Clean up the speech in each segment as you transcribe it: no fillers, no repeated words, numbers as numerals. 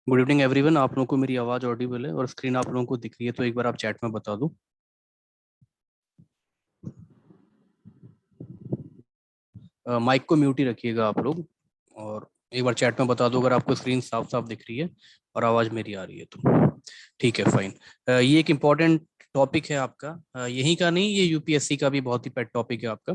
Good evening everyone. आप लोगों को मेरी आवाज़ ऑडिबल है और स्क्रीन आप लोगों को दिख रही है तो एक बार आप चैट में बता दो। माइक को म्यूट ही रखिएगा आप लोग, और एक बार चैट में बता दो अगर आपको स्क्रीन साफ साफ दिख रही है और आवाज़ मेरी आ रही है तो ठीक है, फाइन। ये एक इम्पॉर्टेंट टॉपिक है आपका, यहीं का नहीं, ये यूपीएससी का भी बहुत ही पेट टॉपिक है आपका,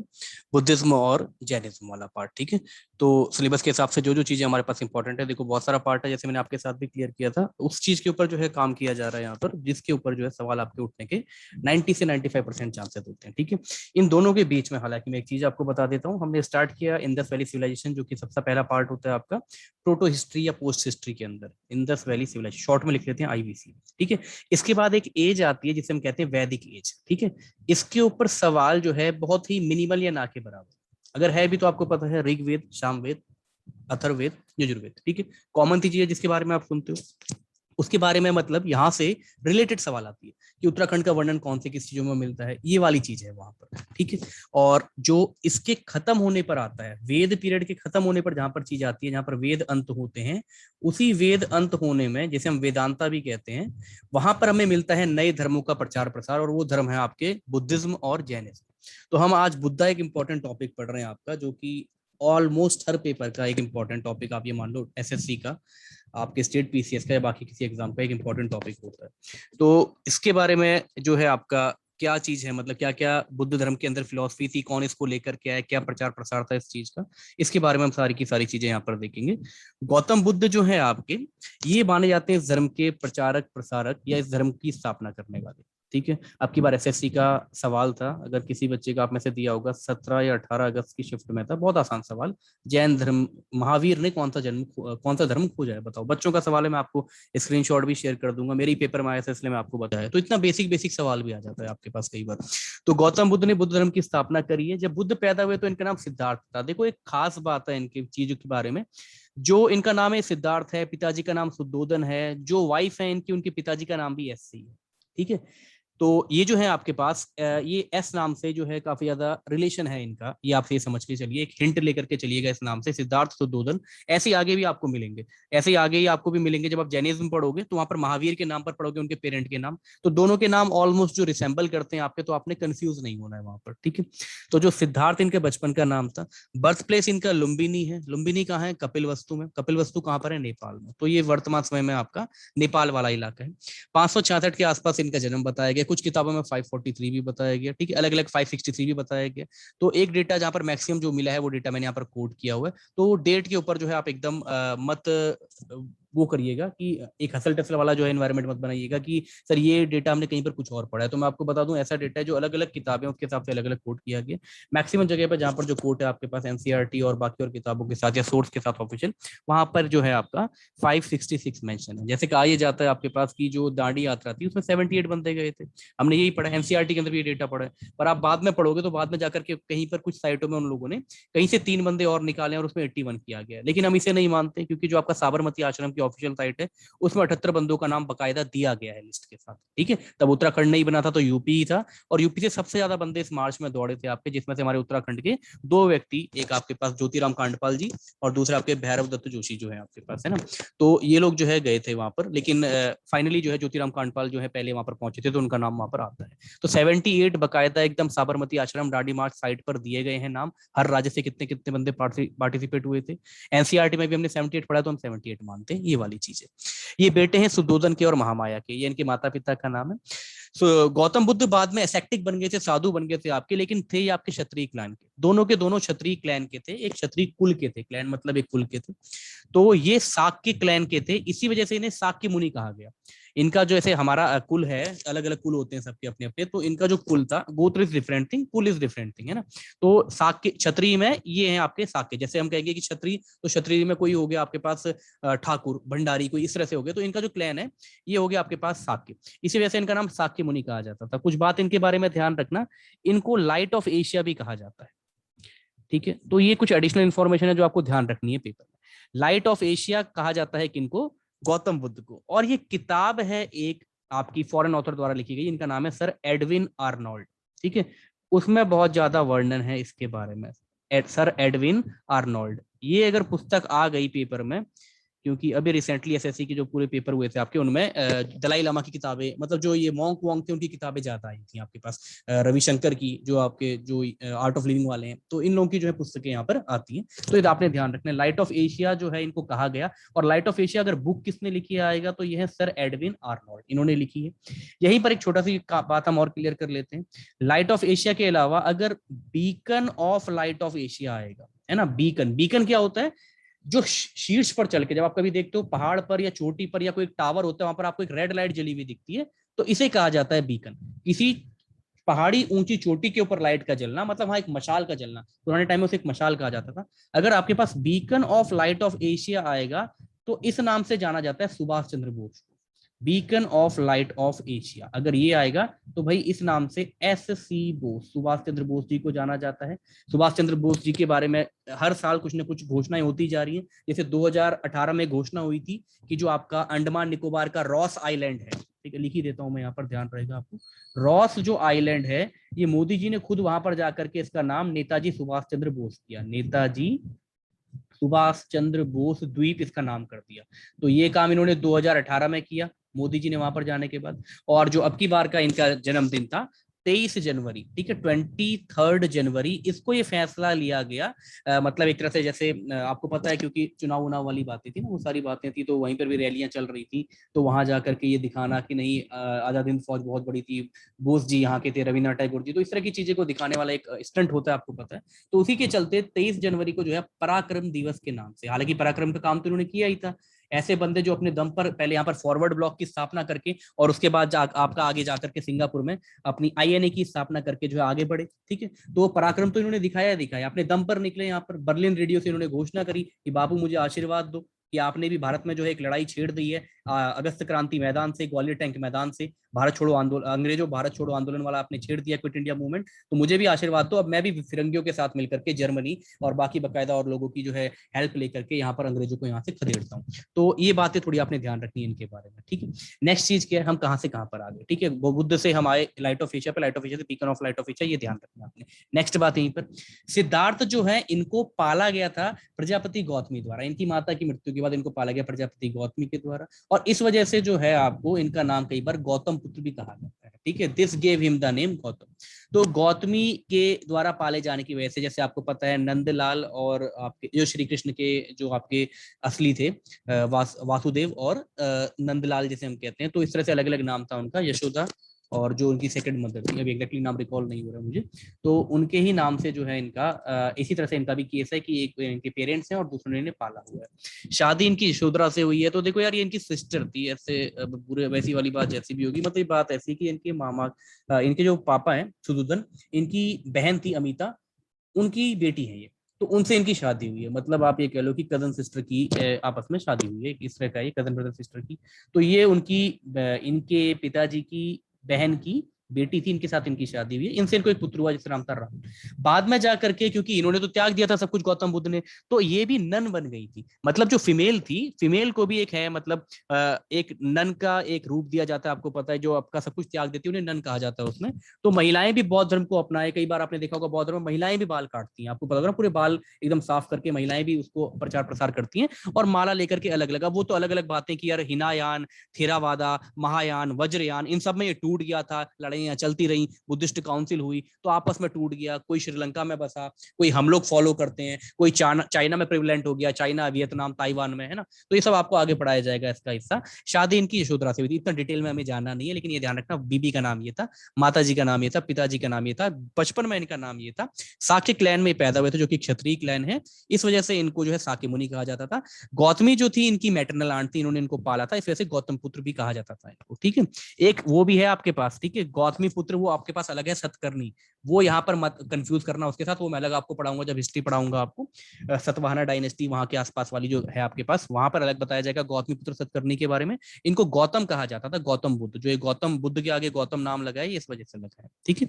बुद्धिज्म और जैनिज्म वाला पार्ट। ठीक है, तो सिलेबस के हिसाब से जो जो चीज़ें हमारे पास इंपॉर्टेंट है, देखो बहुत सारा पार्ट है, जैसे मैंने आपके साथ भी क्लियर किया था, उस चीज़ के ऊपर जो है काम किया जा रहा है यहाँ पर, जिसके ऊपर जो है सवाल आपके उठने के 90 से 95% चांसेस होते हैं। ठीक है, इन दोनों के बीच में हालांकि मैं एक चीज़ आपको बता देता हूँ, हमने स्टार्ट किया इंडस वैली सिविलाइजेशन, जो कि सबसे पहला पार्ट होता है आपका प्रोटो हिस्ट्री या पोस्ट हिस्ट्री के अंदर, इंडस वैली सिविलाइजेशन, शॉर्ट में लिख लेते हैं आईवीसी। ठीक है, इसके बाद एक एज आती है जिसे हम कहते हैं वैदिक एज। ठीक है, इसके ऊपर सवाल जो है बहुत ही मिनिमल या ना के बराबर, अगर है भी तो आपको पता है ऋग्वेद, सामवेद, अथर्ववेद, यजुर्वेद। ठीक है, कॉमन चीज है जिसके बारे में आप सुनते हो, उसके बारे में मतलब यहाँ से रिलेटेड सवाल आती है कि उत्तराखंड का वर्णन कौन से किस चीजों में मिलता है, ये वाली चीज है वहां पर। ठीक है, और जो इसके खत्म होने पर आता है, वेद पीरियड के खत्म होने पर जहां पर चीज आती है, जहां पर वेद अंत होते हैं, उसी वेद अंत होने में जिसे हम वेदांता भी कहते हैं, वहां पर हमें मिलता है नए धर्मों का प्रचार प्रसार, और वो धर्म है आपके बुद्धिज्म और जैनिज्म। तो हम आज बुद्धा एक इंपॉर्टेंट टॉपिक पढ़ रहे हैं आपका, जो कि ऑलमोस्ट हर पेपर का एक इंपॉर्टेंट टॉपिक, आप ये मान लो एसएससी का, आपके स्टेट पीसीएस का या बाकी किसी एग्जाम का एक इंपॉर्टेंट टॉपिक होता है। तो इसके बारे में जो है आपका क्या चीज है, मतलब क्या क्या बुद्ध धर्म के अंदर फिलॉसफी थी, कौन इसको लेकर के आया, क्या प्रचार प्रसार था इस चीज का, इसके बारे में हम सारी की सारी चीजें यहाँ पर देखेंगे। गौतम बुद्ध जो है आपके, ये माने जाते हैं इस धर्म के प्रचारक प्रसारक या इस धर्म की स्थापना करने वाले। ठीक है, अब की बार एसएससी का सवाल था, अगर किसी बच्चे का आप में से दिया होगा, 17 या 18 अगस्त की शिफ्ट में था, बहुत आसान सवाल। जैन धर्म, महावीर ने कौन सा धर्म खोजा है बताओ, बच्चों का सवाल है, मैं आपको स्क्रीनशॉट भी शेयर कर दूंगा, मेरी पेपर में आया था इसलिए मैं आपको बताया। तो इतना बेसिक बेसिक सवाल भी आ जाता है आपके पास कई बार। तो गौतम बुद्ध ने बुद्ध धर्म की स्थापना करी है। जब बुद्ध पैदा हुए तो इनका नाम सिद्धार्थ था। देखो एक खास बात है इनकी चीजों के बारे में, जो इनका नाम है सिद्धार्थ है, पिताजी का नाम सुद्धोधन है, जो वाइफ है इनकी, उनके पिताजी का नाम भी एससी है। ठीक है, तो ये जो है आपके पास ये एस नाम से जो है काफी ज्यादा रिलेशन है इनका, ये आप ये समझ के चलिए, एक हिंट लेकर के चलिएगा इस नाम से, सिद्धार्थ सुद्धोधन। ऐसे ही आगे भी आपको मिलेंगे, ऐसे ही आगे ही आपको भी मिलेंगे, जब आप जैनिज्म पढ़ोगे तो वहां पर महावीर के नाम पर पढ़ोगे उनके पेरेंट के नाम, तो दोनों के नाम ऑलमोस्ट जो रिसेंबल करते हैं आपके, तो आपने कंफ्यूज नहीं होना है वहां पर। ठीक है, तो जो सिद्धार्थ इनके बचपन का नाम था, बर्थ प्लेस इनका लुम्बिनी है। लुम्बिनी कहाँ है? कपिल वस्तु में। कपिल वस्तु कहाँ पर है? नेपाल में। तो ये वर्तमान समय में आपका नेपाल वाला इलाका है। 566 के आसपास इनका जन्म बताया गया, कुछ किताबों में 543 भी बताया गया। ठीक है, अलग अलग 563 भी बताया गया। तो एक डेटा जहां पर मैक्सिमम जो मिला है वो डेटा मैंने यहाँ पर कोट किया हुआ है। तो डेट के ऊपर जो है आप एकदम मत वो करिएगा कि एक हसल टसल वाला जो है एनवायरमेंट मत बनाइएगा कि सर ये डेटा हमने कहीं पर कुछ और पढ़ा है। तो मैं आपको बता दूं, ऐसा डेटा है जो अलग अलग किताबें उसके हिसाब से अलग अलग कोट किया गया। मैक्सिमम जगह पर जहां पर जो कोट है आपके पास एनसीईआरटी और बाकी और किताबों के साथ या सोर्स के साथ ऑफिशियल, वहां पर जो है आपका 566 मेंशन है। जैसे कहा जाता है आपके पास की जो दांडी यात्रा थी उसमें 78 बंदे गए थे, हमने यही पढ़ा, एनसीईआरटी के अंदर भी ये डेटा पढ़ा है। पर आप बाद में पढ़ोगे तो बाद में जाकर के कहीं पर कुछ साइटों में उन लोगों ने कहीं से 3 बंदे और निकाले और उसमें 81 किया गया, लेकिन हम इसे नहीं मानते, क्योंकि जो आपका साबरमती आश्रम की ऑफिशियल साइट है उसमें 78 बंदों का नाम बकायदा दिया गया है लिस्ट के साथ। ठीक है, तब उत्तराखंड नहीं बना था तो यूपी ही था, और यूपी से सबसे ज्यादा बंदे इस मार्च में दौड़े थे आपके, जिसमें से हमारे उत्तराखंड के 2 व्यक्ति, एक आपके पास ज्योतिराम कांडपाल जी और दूसरा आपके भैरव दत्त जोशी जो है आपके पास, है ना। तो ये लोग जो है गए थे वहां पर, लेकिन फाइनली जो है ज्योतिराम कांडपाल जो है पहले वहां पर पहुंचे थे, तो उनका नाम वहां पर आता है। तो 78 बकायदा एकदम साबरमती आश्रम दांडी मार्च साइट पर दिए गए हैं नाम, हर राज्य से कितने कितने बंदे पार्टिसिपेट हुए थे। एनसीईआरटी में भी हमने 78 पढ़ा तो हम 78 मानते हैं, ये वाली चीज है। ये बेटे हैं सुद्धोधन के और महामाया के, ये इनके माता पिता का नाम है। सो गौतम बुद्ध बाद में एसेक्टिक बन गए थे, साधु बन गए थे आपके, लेकिन थे ये आपके क्षत्रिय क्लैन के, दोनों के दोनों क्षत्रिय क्लैन के थे, एक क्षत्रिय कुल के थे, क्लैन मतलब एक कुल के थे। तो ये शाक्य क्लैन के थे, इसी वजह से इन्हें शाक्य मुनि कहा गया। इनका जो ऐसे हमारा कुल है, अलग अलग कुल होते हैं सबके अपने अपने, तो इनका जो कुल था, गोत्र इज डिफरेंट थिंग, कुल इज डिफरेंट थिंग, है ना। तो शाक्य क्षत्रिय में ये है आपके शाक्य, जैसे हम कहेंगे कि क्षत्रिय, तो क्षत्रिय में कोई हो गया आपके पास ठाकुर भंडारी, कोई इस तरह से हो गया, तो इनका जो क्लैन है ये हो गया आपके पास शाक्य, इसी वजह से इनका नाम शाक्य मुनि कहा जाता था। कुछ बात इनके बारे में ध्यान रखना, इनको लाइट ऑफ एशिया भी कहा जाता है। ठीक है, तो ये कुछ एडिशनल इंफॉर्मेशन है जो आपको ध्यान रखनी है पेपर में। लाइट ऑफ एशिया कहा जाता है किनको? गौतम बुद्ध को। और ये किताब है एक आपकी फॉरेन ऑथर द्वारा लिखी गई, इनका नाम है सर एडविन आर्नोल्ड। ठीक है, उसमें बहुत ज्यादा वर्णन है इसके बारे में, सर एडविन आर्नोल्ड। ये अगर पुस्तक आ गई पेपर में, क्योंकि अभी रिसेंटली एसएससी के जो पूरे पेपर हुए थे आपके, उनमें दलाई लामा की किताबें, मतलब जो ये मॉन्क वॉन्ग थे, उनकी किताबें ज्यादा आई थी आपके पास। रविशंकर की, जो आपके जो आर्ट ऑफ लिविंग वाले हैं, तो इन लोगों की जो है पुस्तकें यहाँ पर आती हैं। तो ये आपने ध्यान रखना है। लाइट ऑफ एशिया जो है इनको कहा गया, और लाइट ऑफ एशिया अगर बुक किसने लिखी आएगा तो ये है सर एडविन आर्नोल्ड, इन्होंने लिखी है। यहीं पर एक छोटा सी बात हम और क्लियर कर लेते हैं। लाइट ऑफ एशिया के अलावा अगर beacon of light of Asia आएगा, है ना, बीकन, बीकन क्या होता है? जो शीर्ष पर चल के, जब आप कभी देखते हो पहाड़ पर या चोटी पर या कोई टावर होता है, वहां पर आपको एक रेड लाइट जली हुई दिखती है, तो इसे कहा जाता है बीकन। किसी पहाड़ी ऊंची चोटी के ऊपर लाइट का जलना, मतलब वहां एक मशाल का जलना, पुराने टाइम में उसे एक मशाल कहा जाता था। अगर आपके पास beacon of light of Asia आएगा तो इस नाम से जाना जाता है Subhash Chandra Bose. Beacon of light of Asia अगर ये आएगा तो भाई इस नाम से एस.सी. बोस, सुभाष चंद्र बोस जी को जाना जाता है। सुभाष चंद्र बोस जी के बारे में हर साल कुछ ना कुछ घोषणाएं होती जा रही हैं। जैसे 2018 में घोषणा हुई थी कि जो आपका अंडमान निकोबार का रॉस आइलैंड है, ठीक है, लिख ही देता हूं मैं यहाँ पर, ध्यान रहेगा आपको, रॉस जो आइलैंड है, ये मोदी जी ने खुद वहां पर जाकर के इसका नाम नेताजी सुभाष चंद्र बोस किया, नेताजी सुभाष चंद्र बोस द्वीप इसका नाम कर दिया। तो ये काम इन्होंने 2018 में किया, मोदी जी ने वहां पर जाने के बाद। और जो अब की बार का इनका जन्मदिन था 23 जनवरी, ठीक है, 23 जनवरी, इसको ये फैसला लिया गया। मतलब एक तरह से जैसे आपको पता है, क्योंकि चुनाव उनाव वाली बातें थी ना, वो सारी बातें थी, तो वहीं पर भी रैलियां चल रही थी, तो वहां जाकर के ये दिखाना कि नहीं, आजाद हिंद फौज बहुत बड़ी थी, बोस जी यहाँ के थे, रविन्द्रनाथ टैगोर जी, तो इस तरह की चीजें को दिखाने वाला एक स्टंट होता है, आपको पता है। तो उसी के चलते 23 जनवरी को जो है पराक्रम दिवस के नाम से, हालांकि पराक्रम का काम तो इन्होंने किया ही था, ऐसे बंदे जो अपने दम पर पहले यहाँ पर फॉरवर्ड ब्लॉक की स्थापना करके, और उसके बाद आपका आगे जाकर के सिंगापुर में अपनी आईएनए की स्थापना करके जो है आगे बढ़े, ठीक है। तो पराक्रम तो इन्होंने दिखाया दिखाया, अपने दम पर निकले। यहाँ पर बर्लिन रेडियो से इन्होंने घोषणा करी कि बाबू मुझे आशीर्वाद दो कि आपने भी भारत में जो है एक लड़ाई छेड़ दी है, अगस्त क्रांति मैदान से, ग्वालियर टैंक मैदान से, भारत छोड़ो आंदोलन, अंग्रेजों भारत छोड़ो आंदोलन वाला आपने छेड़ दिया, क्विट इंडिया मूवमेंट, तो मुझे भी आशीर्वाद दो, अब मैं भी फिरंगियों के साथ मिलकर के जर्मनी और बाकी बकायदा और लोगों की जो है हेल्प लेकर के यहाँ पर अंग्रेजों को यहाँ से खदेड़ता हूँ। तो ये बातें थोड़ी आपने ध्यान रखनी है इनके बारे में, ठीक है। नेक्स्ट चीज क्या है, हम कहाँ से कहाँ पर आ गए, ठीक है, बुद्ध से हम आए लाइट ऑफ एशिया पे, लाइट ऑफ एशिया से beacon of light of Asia, ये ध्यान रखना आपने। नेक्स्ट बात यहीं पर, सिद्धार्थ जो है इनको पाला गया था प्रजापति गौतमी द्वारा, इनकी माता की मृत्यु के बाद इनको पाला गया प्रजापति गौतमी के द्वारा, और इस वजह से जो है आपको इनका नाम कई बार गौतम पुत्र भी कहा जाता है, ठीक है, this gave him the name Gautam. तो गौतमी के द्वारा पाले जाने की वजह से, जैसे आपको पता है नंदलाल और आपके जो श्री कृष्ण के जो आपके असली थे वासुदेव और नंदलाल जिसे हम कहते हैं, तो इस तरह से अलग अलग नाम था उनका, यशोदा और जो उनकी सेकंड मदर थी, अभी एग्जैक्टली नाम रिकॉल नहीं हो रहा मुझे, तो उनके ही नाम से जो है इनका इसी तरह से इनका भी केस है कि एक इनके पेरेंट्स हैं और दूसरे ने पाला हुआ है। शादी इनकी यशोधरा से हुई है, तो देखो यार ये इनकी सिस्टर थी, ऐसे बुरे वैसी वाली बात जैसी भी होगी, मतलब बात ऐसी कि इनके मामा इनके जो पापा हैं सुदूदन, इनकी बहन थी अमिता, उनकी बेटी है ये, तो उनसे इनकी शादी हुई है, मतलब आप ये कह लो कि कजन सिस्टर की आपस में शादी हुई है, इस तरह का ये कजन ब्रदर सिस्टर की। तो ये उनकी इनके पिताजी की बहन की बेटी थी, इनके साथ इनकी शादी हुई है, इनसे इनको एक पुत्र हुआ जिसका नाम था राहुल। बाद में जाकर के, क्योंकि इन्होंने तो त्याग दिया था सब कुछ गौतम बुद्ध ने, तो ये भी नन बन गई थी, मतलब जो फीमेल थी, फीमेल को भी एक है, मतलब एक नन का एक रूप दिया जाता है, आपको पता है, जो आपका सब कुछ त्याग देती है उन्हें नन कहा जाता है उसमें। तो महिलाएं भी बौद्ध धर्म को अपनाए, कई बार आपने देखा होगा बौद्ध धर्म में महिलाएं भी बाल काटती हैं, आपको पता होगा ना, पूरे बाल एकदम साफ करके महिलाएं भी उसको प्रचार प्रसार करती हैं, और माला लेकर के अलग अलग, वो तो अलग अलग बातें की यार, हिनायान, थेरावादा, महायान, वज्रयान, इन सब में ये टूट गया था, लड़ाइयां चलती रही, बुद्धिस्ट काउंसिल हुई तो आपस में टूट गया, कोई श्रीलंका में बसा, कोई हम लोग फॉलो करते हैं, कोई चाइना में प्रिविलेंट हो गया, चाइना, वियतनाम, ताइवान में, है ना। तो ये सब आपको आगे पढ़ाया जाएगा इसका हिस्सा। शादी इनकी यशोधरा से हुई थी, इतना डिटेल में हमें जानना नहीं है, लेकिन ये ध्यान रखना बीबी का नाम ये था, माता जी का नाम ये था, पिताजी का नाम ये था, बचपन में इनका नाम ये था। साक्य क्लैन में पैदा हुए थे जो कि क्षत्रिय क्लैन है, इस वजह से इनको जो है साक्य मुनि कहा जाता था। गौतमी जो थी इनकी मैटरनल आंट थी, इन्होंने इनको पाला था, इस वजह से गौतम पुत्र भी कहा जाता था इनको, ठीक है। एक वो भी है आपके पास, ठीक है, गौतमी पुत्र वो आपके पास अलग है, सतकर्णी, वो यहाँ पर मत कंफ्यूज करना उसके साथ, वो मैं अलग आपको पढ़ाऊंगा जब हिस्ट्री पढ़ाऊंगा आपको, सतवाहना डायनेस्टी वहां के आसपास वाली जो है आपके पास, वहां पर अलग बताया जाएगा गौतमी पुत्र सतकर्णी के बारे में। इनको गौतम कहा जाता था, गौतम बुद्ध, जो ये गौतम बुद्ध के आगे गौतम नाम लगा है, इस वजह से लगा है, ठीक है।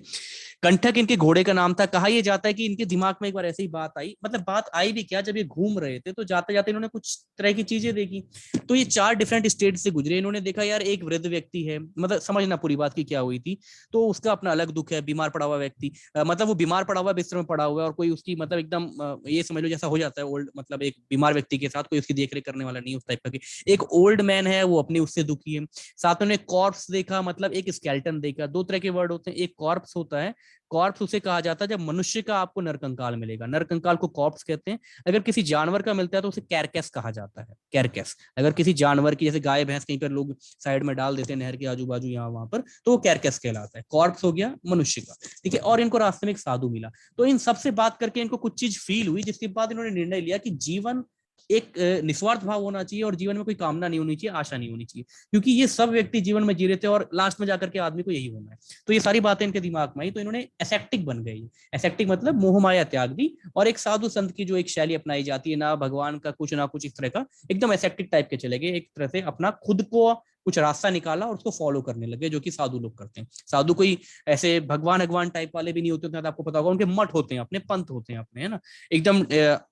कंठक इनके घोड़े का नाम था। कहा यह जाता है कि इनके दिमाग में एक बार ऐसी ही बात आई, मतलब बात आई भी क्या, जब ये घूम रहे थे तो जाते जाते इन्होंने कुछ तरह की चीजें देखी, तो ये 4 डिफरेंट स्टेट से गुजरे, इन्होंने देखा यार एक वृद्ध व्यक्ति है, मतलब समझना पूरी बात की क्या हुई थी, तो उसका अपना अलग दुख है। बीमार पड़ा हुआ व्यक्ति, मतलब वो बीमार पड़ा हुआ बिस्तर में पड़ा हुआ है और कोई उसकी मतलब एकदम ये समझ लो जैसा हो जाता है ओल्ड, मतलब एक बीमार व्यक्ति के साथ कोई उसकी देखरेख करने वाला नहीं, उस टाइप का। एक ओल्ड मैन है, वो अपनी उससे दुखी है। साथ में कॉर्प्स देखा, मतलब एक स्केलेटन देखा। दो तरह के वर्ड होते हैं, एक कॉर्प्स होता है, कॉर्प्स उसे कहा जाता है जब मनुष्य का आपको नरकंकाल मिलेगा, नरकंकाल को कॉर्प्स कहते हैं। अगर किसी जानवर का मिलता है तो उसे कैरकेस कहा जाता है, कैरकेस। अगर किसी जानवर की, जैसे गाय भैंस कहीं पर लोग साइड में डाल देते हैं नहर के आजू बाजू यहाँ वहां पर, तो वो कैरकेस कहलाता है। कॉर्प्स हो गया मनुष्य का, ठीक है। और इनको रास्ते में एक साधु मिला, तो इन सबसे बात करके इनको कुछ चीज फील हुई, जिसके बाद इन्होंने निर्णय लिया कि जीवन एक निस्वार्थ भाव होना चाहिए और जीवन में कोई कामना नहीं होनी चाहिए, आशा नहीं होनी चाहिए, क्योंकि ये सब व्यक्ति जीवन में जी रहे थे और लास्ट में जाकर के आदमी को यही होना है। तो ये सारी बातें इनके दिमाग में आई, तो इन्होंने एसेप्टिक बन गए। एसेप्टिक मतलब मोह माया त्याग दी, और एक साधु संत की जो एक शैली अपनाई जाती है, ना भगवान का कुछ ना कुछ, इस तरह का एकदम एसेप्टिक टाइप के चले गए। एक तरह से अपना खुद को कुछ रास्ता निकाला और उसको फॉलो करने लगे, जो कि साधु लोग करते हैं। साधु कोई ऐसे भगवान टाइप वाले भी नहीं होते, तो आपको पता होगा उनके मठ होते हैं अपने, पंथ होते हैं अपने, है ना। एकदम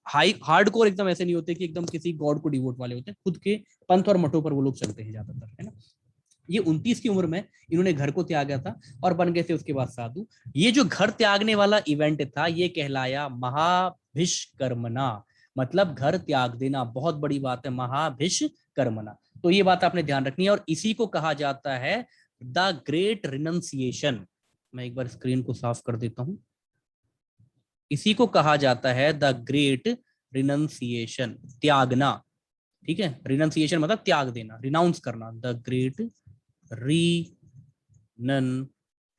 हाई हार्डकोर एकदम ऐसे नहीं होते कि एकदम किसी गॉड को डिवोट वाले होते हैं, खुद के पंथ और मठों पर वो लोग चलते हैं ज्यादातर, है ना। ये 29 की उम्र में इन्होंने घर को त्यागा था और बन गए थे उसके बाद साधु। ये जो घर त्यागने वाला इवेंट था, ये कहलाया महाभिष्कर्मणा, मतलब घर त्याग देना, बहुत बड़ी बात है, महाभिष्कर्मणा। तो ये बात आपने ध्यान रखनी है, और इसी को कहा जाता है द ग्रेट रिनंसिएशन। मैं एक बार स्क्रीन को साफ कर देता हूं। इसी को कहा जाता है द ग्रेट रिनंसिएशन, त्यागना, ठीक है। रिनंसिएशन मतलब त्याग देना, रिनाउंस करना। द ग्रेट रिनन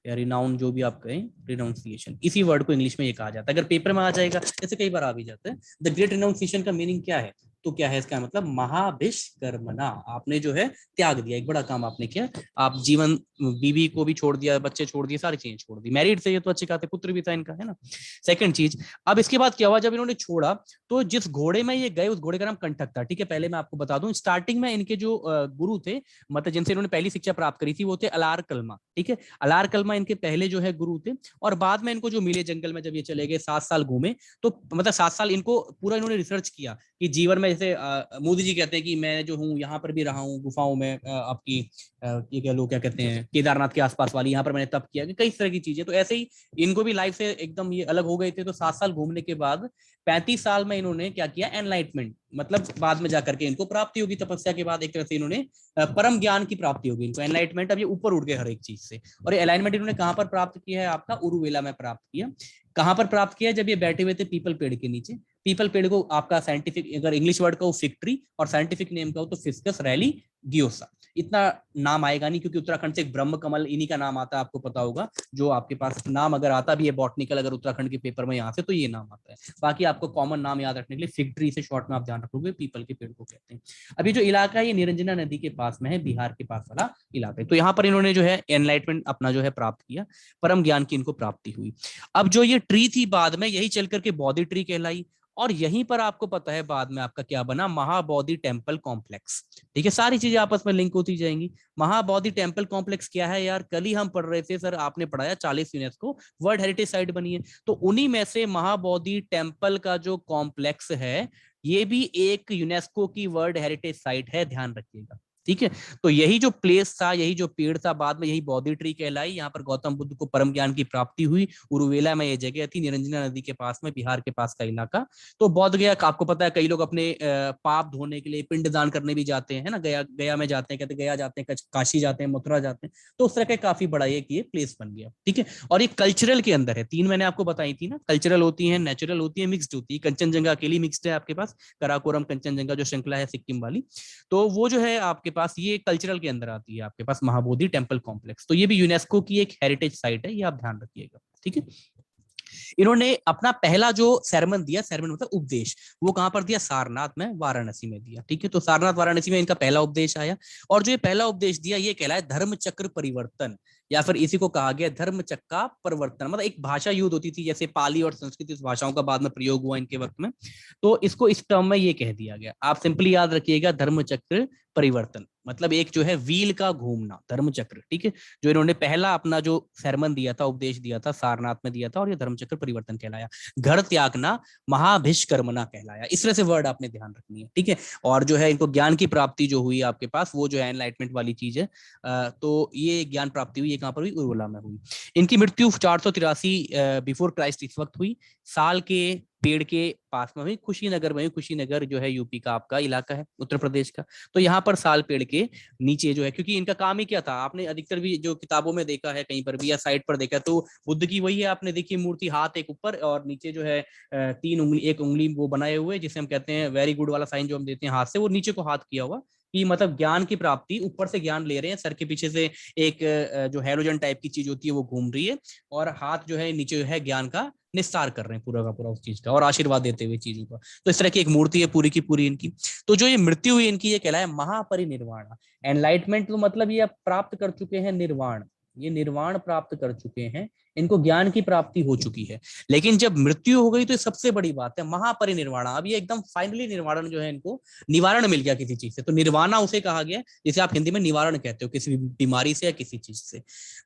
या रिनाउन, जो भी आप कहें, रिनाउंसिएशन, इसी वर्ड को इंग्लिश में ये कहा जाता है। अगर पेपर में आ जाएगा, जैसे कई बार आ भी जाता है, द ग्रेट रिनाउंसिएशन का मीनिंग क्या है, तो क्या है इसका मतलब, महाभिष्कर्मणा, आपने जो है त्याग दिया, एक बड़ा काम आपने किया। आप जीवन, बीवी को भी छोड़ दिया, बच्चे छोड़ दिए, सारी चीजें छोड़ दी। मैरिड से ये तो अच्छी बात है, पुत्र भी था इनका, है ना। सेकंड चीज, अब इसके बाद क्या हुआ, जब इन्होंने छोड़ा तो जिस घोड़े में ये गए, उस घोड़े का नाम कंटक था, ठीक है। पहले मैं आपको बता दूं, स्टार्टिंग में इनके जो गुरु थे, मतलब जिनसे इन्होंने पहली शिक्षा प्राप्त करी थी, वो थे अलार कलमा, ठीक है। अलार कलमा इनके पहले जो है गुरु थे, और बाद में इनको जो मिले जंगल में, जब ये चले गए, 7 साल घूमे, तो मतलब 7 साल इनको पूरा इन्होंने रिसर्च किया कि जीवन में, जैसे मोदी जी कहते हैं कि मैं जो हूँ यहाँ पर भी रहा हूँ गुफाओं में, आपकी ये कह लो, क्या कहते हैं, केदारनाथ के आसपास वाली, यहाँ पर मैंने तप किया, कि कई तरह की चीजें। तो ऐसे ही इनको भी लाइफ से एकदम ये अलग हो गए थे। तो 7 साल घूमने के बाद 35 साल में इन्होंने क्या किया, एनलाइटमेंट, मतलब बाद में जाकर के इनको प्राप्ति होगी, तपस्या के बाद एक तरह से इन्होंने परम ज्ञान की प्राप्ति होगी इनको, एनलाइटमेंट। अब ये ऊपर उठ गए हर एक चीज से। और ये अलाइनमेंट इन्होंने कहां पर प्राप्त किया है, आपका उरुवेला में प्राप्त किया। कहां पर प्राप्त किया, जब ये बैठे हुए थे पीपल पेड़ के नीचे। पीपल पेड़ को आपका साइंटिफिक, अगर इंग्लिश वर्ड का हो फिग ट्री, और साइंटिफिक नेम का हो तो फिस्कस रैली गियोसा। इतना नाम आएगा नहीं, क्योंकि उत्तराखंड से एक ब्रह्म कमल इन्हीं का नाम आता है, आपको पता होगा। जो आपके पास नाम अगर आता भी है बॉटनिकल, अगर उत्तराखंड के पेपर में यहाँ से, तो ये नाम आता है। बाकी आपको कॉमन नाम याद रखने के लिए फिग ट्री से शॉर्ट में आप ध्यान रखोगे, पीपल के पेड़ को कहते हैं। अभी जो इलाका है, ये निरंजना नदी के पास में है, बिहार के पास वाला इलाका है। तो यहाँ पर इन्होंने जो है एनलाइटमेंट अपना जो है प्राप्त किया, परम ज्ञान की इनको प्राप्ति हुई। अब जो ये ट्री थी, बाद में यही चल करके बोधि ट्री कहलाई, और यहीं पर आपको पता है बाद में आपका क्या बना, महाबोधि टेम्पल कॉम्प्लेक्स, ठीक है। सारी चीजें आपस में लिंक होती जाएंगी। महाबोधि टेम्पल कॉम्प्लेक्स क्या है यार, कल ही हम पढ़ रहे थे सर, आपने पढ़ाया 40 यूनेस्को वर्ल्ड हेरिटेज साइट बनी है, तो उन्हीं में से महाबोधि टेम्पल का जो कॉम्प्लेक्स है, ये भी एक यूनेस्को की वर्ल्ड हेरिटेज साइट है, ध्यान रखिएगा, ठीक है। तो यही जो प्लेस था, यही जो पेड़ था, बाद में यही बोधि ट्री कहलाई। यहाँ पर गौतम बुद्ध को परम ज्ञान की प्राप्ति हुई। उरुवेला में ये जगह थी, निरंजना नदी के पास में, बिहार के पास का इलाका। तो बोध गया, आपको पता है, कई लोग अपने पाप धोने के लिए पिंड दान करने भी जाते हैं ना, गया गया में जाते हैं, कहते गया जाते हैं, काशी जाते हैं, मथुरा जाते हैं। तो उस तरह का काफी बड़ा एक ये प्लेस बन गया, ठीक है। और ये कल्चरल के अंदर है, 3 मैंने आपको बताई थी ना, कल्चरल होती है, नेचुरल होती है, मिक्सड होती है। कंचनजंगा अकेली मिक्सड है आपके पास, कराकोरम कंचनजंगा जो श्रृंखला है सिक्किम वाली, तो वो जो है आपके पास ये कल्चरल के अंदर आती है आपके पास, महाबोधि टेम्पल कॉम्प्लेक्स। तो ये भी यूनेस्को की एक हेरिटेज साइट है, ये आप ध्यान रखिएगा, ठीक है। इन्होंने अपना पहला जो सेरेमन दिया, सेरेमन मतलब उपदेश, वो कहां पर दिया, सारनाथ में, वाराणसी में दिया, ठीक है। तो सारनाथ वाराणसी में इनका पहला उपदेश आया, और जो ये पहला उपदेश दिया, ये कहलाया धर्म चक्र परिवर्तन, या फिर इसी को कहा गया धर्म चक्र परिवर्तन। मतलब एक भाषा युद्ध होती थी, जैसे पाली और संस्कृत, इस भाषाओं का बाद में प्रयोग हुआ इनके वक्त में, तो इसको इस टर्म में ये कह दिया गया। आप सिंपली याद रखिएगा, धर्म चक्र परिवर्तन मतलब एक जो है व्हील का घूमना, धर्म चक्र, ठीक है। जो इन्होंने पहला अपना जो सरमन दिया था, उपदेश दिया था, सारनाथ में दिया था, और ये धर्म चक्र परिवर्तन कहलाया। घर त्यागना महाभिष्कर्मणा कहलाया। इस तरह से वर्ड आपने ध्यान रखनी है, ठीक है। और जो है इनको ज्ञान की प्राप्ति जो हुई आपके पास, वो जो है एनलाइटमेंट वाली चीज है। तो ये ज्ञान प्राप्ति हुई, एक कहाँ पर हुई, उर्वला में हुई। इनकी मृत्यु 483 बिफोर क्राइस्ट इस वक्त हुई। साल के पेड़ के पास में हुई, कुशीनगर में हुई। कुशीनगर जो है यूपी का आपका इलाका है, उत्तर प्रदेश का। तो यहाँ पर साल पेड़ के नीचे जो है, क्योंकि इनका काम ही क्या था, आपने अधिकतर भी जो किताबों में देखा है कहीं पर भी या साइट पर देखा, तो बुद्ध की वही है, आपने देखी मूर्ति, हाथ एक ऊपर और नीचे जो है तीन उंगली, एक उंगली वो बनाए हुए, जिसे हम कहते हैं वेरी गुड वाला साइन जो हम देते हैं हाथ से, वो नीचे को हाथ किया हुआ, कि मतलब ज्ञान की प्राप्ति, ऊपर से ज्ञान ले रहे हैं, सर के पीछे से एक जो हैलोजन टाइप की चीज होती है वो घूम रही है, और हाथ जो है नीचे जो है ज्ञान का निस्तार कर रहे हैं पूरा का पूरा उस चीज का, और आशीर्वाद देते हुए चीजों का। तो इस तरह की एक मूर्ति है पूरी की पूरी इनकी। तो जो ये मृत्यु हुई इनकी, ये कहलाए महापरिनिर्वाण। एनलाइटमेंट तो मतलब ये आप प्राप्त कर चुके हैं निर्वाण, ये निर्वाण प्राप्त कर चुके हैं, इनको ज्ञान की प्राप्ति हो चुकी है। लेकिन जब मृत्यु हो गई तो ये सबसे बड़ी बात है, महापरिनिर्वाण। अब ये एकदम फाइनली निर्वाण जो है, इनको निवारण मिल गया किसी चीज से, तो निर्वाणा उसे कहा गया जिसे आप हिंदी में निवारण कहते हो, किसी बीमारी से या किसी चीज से।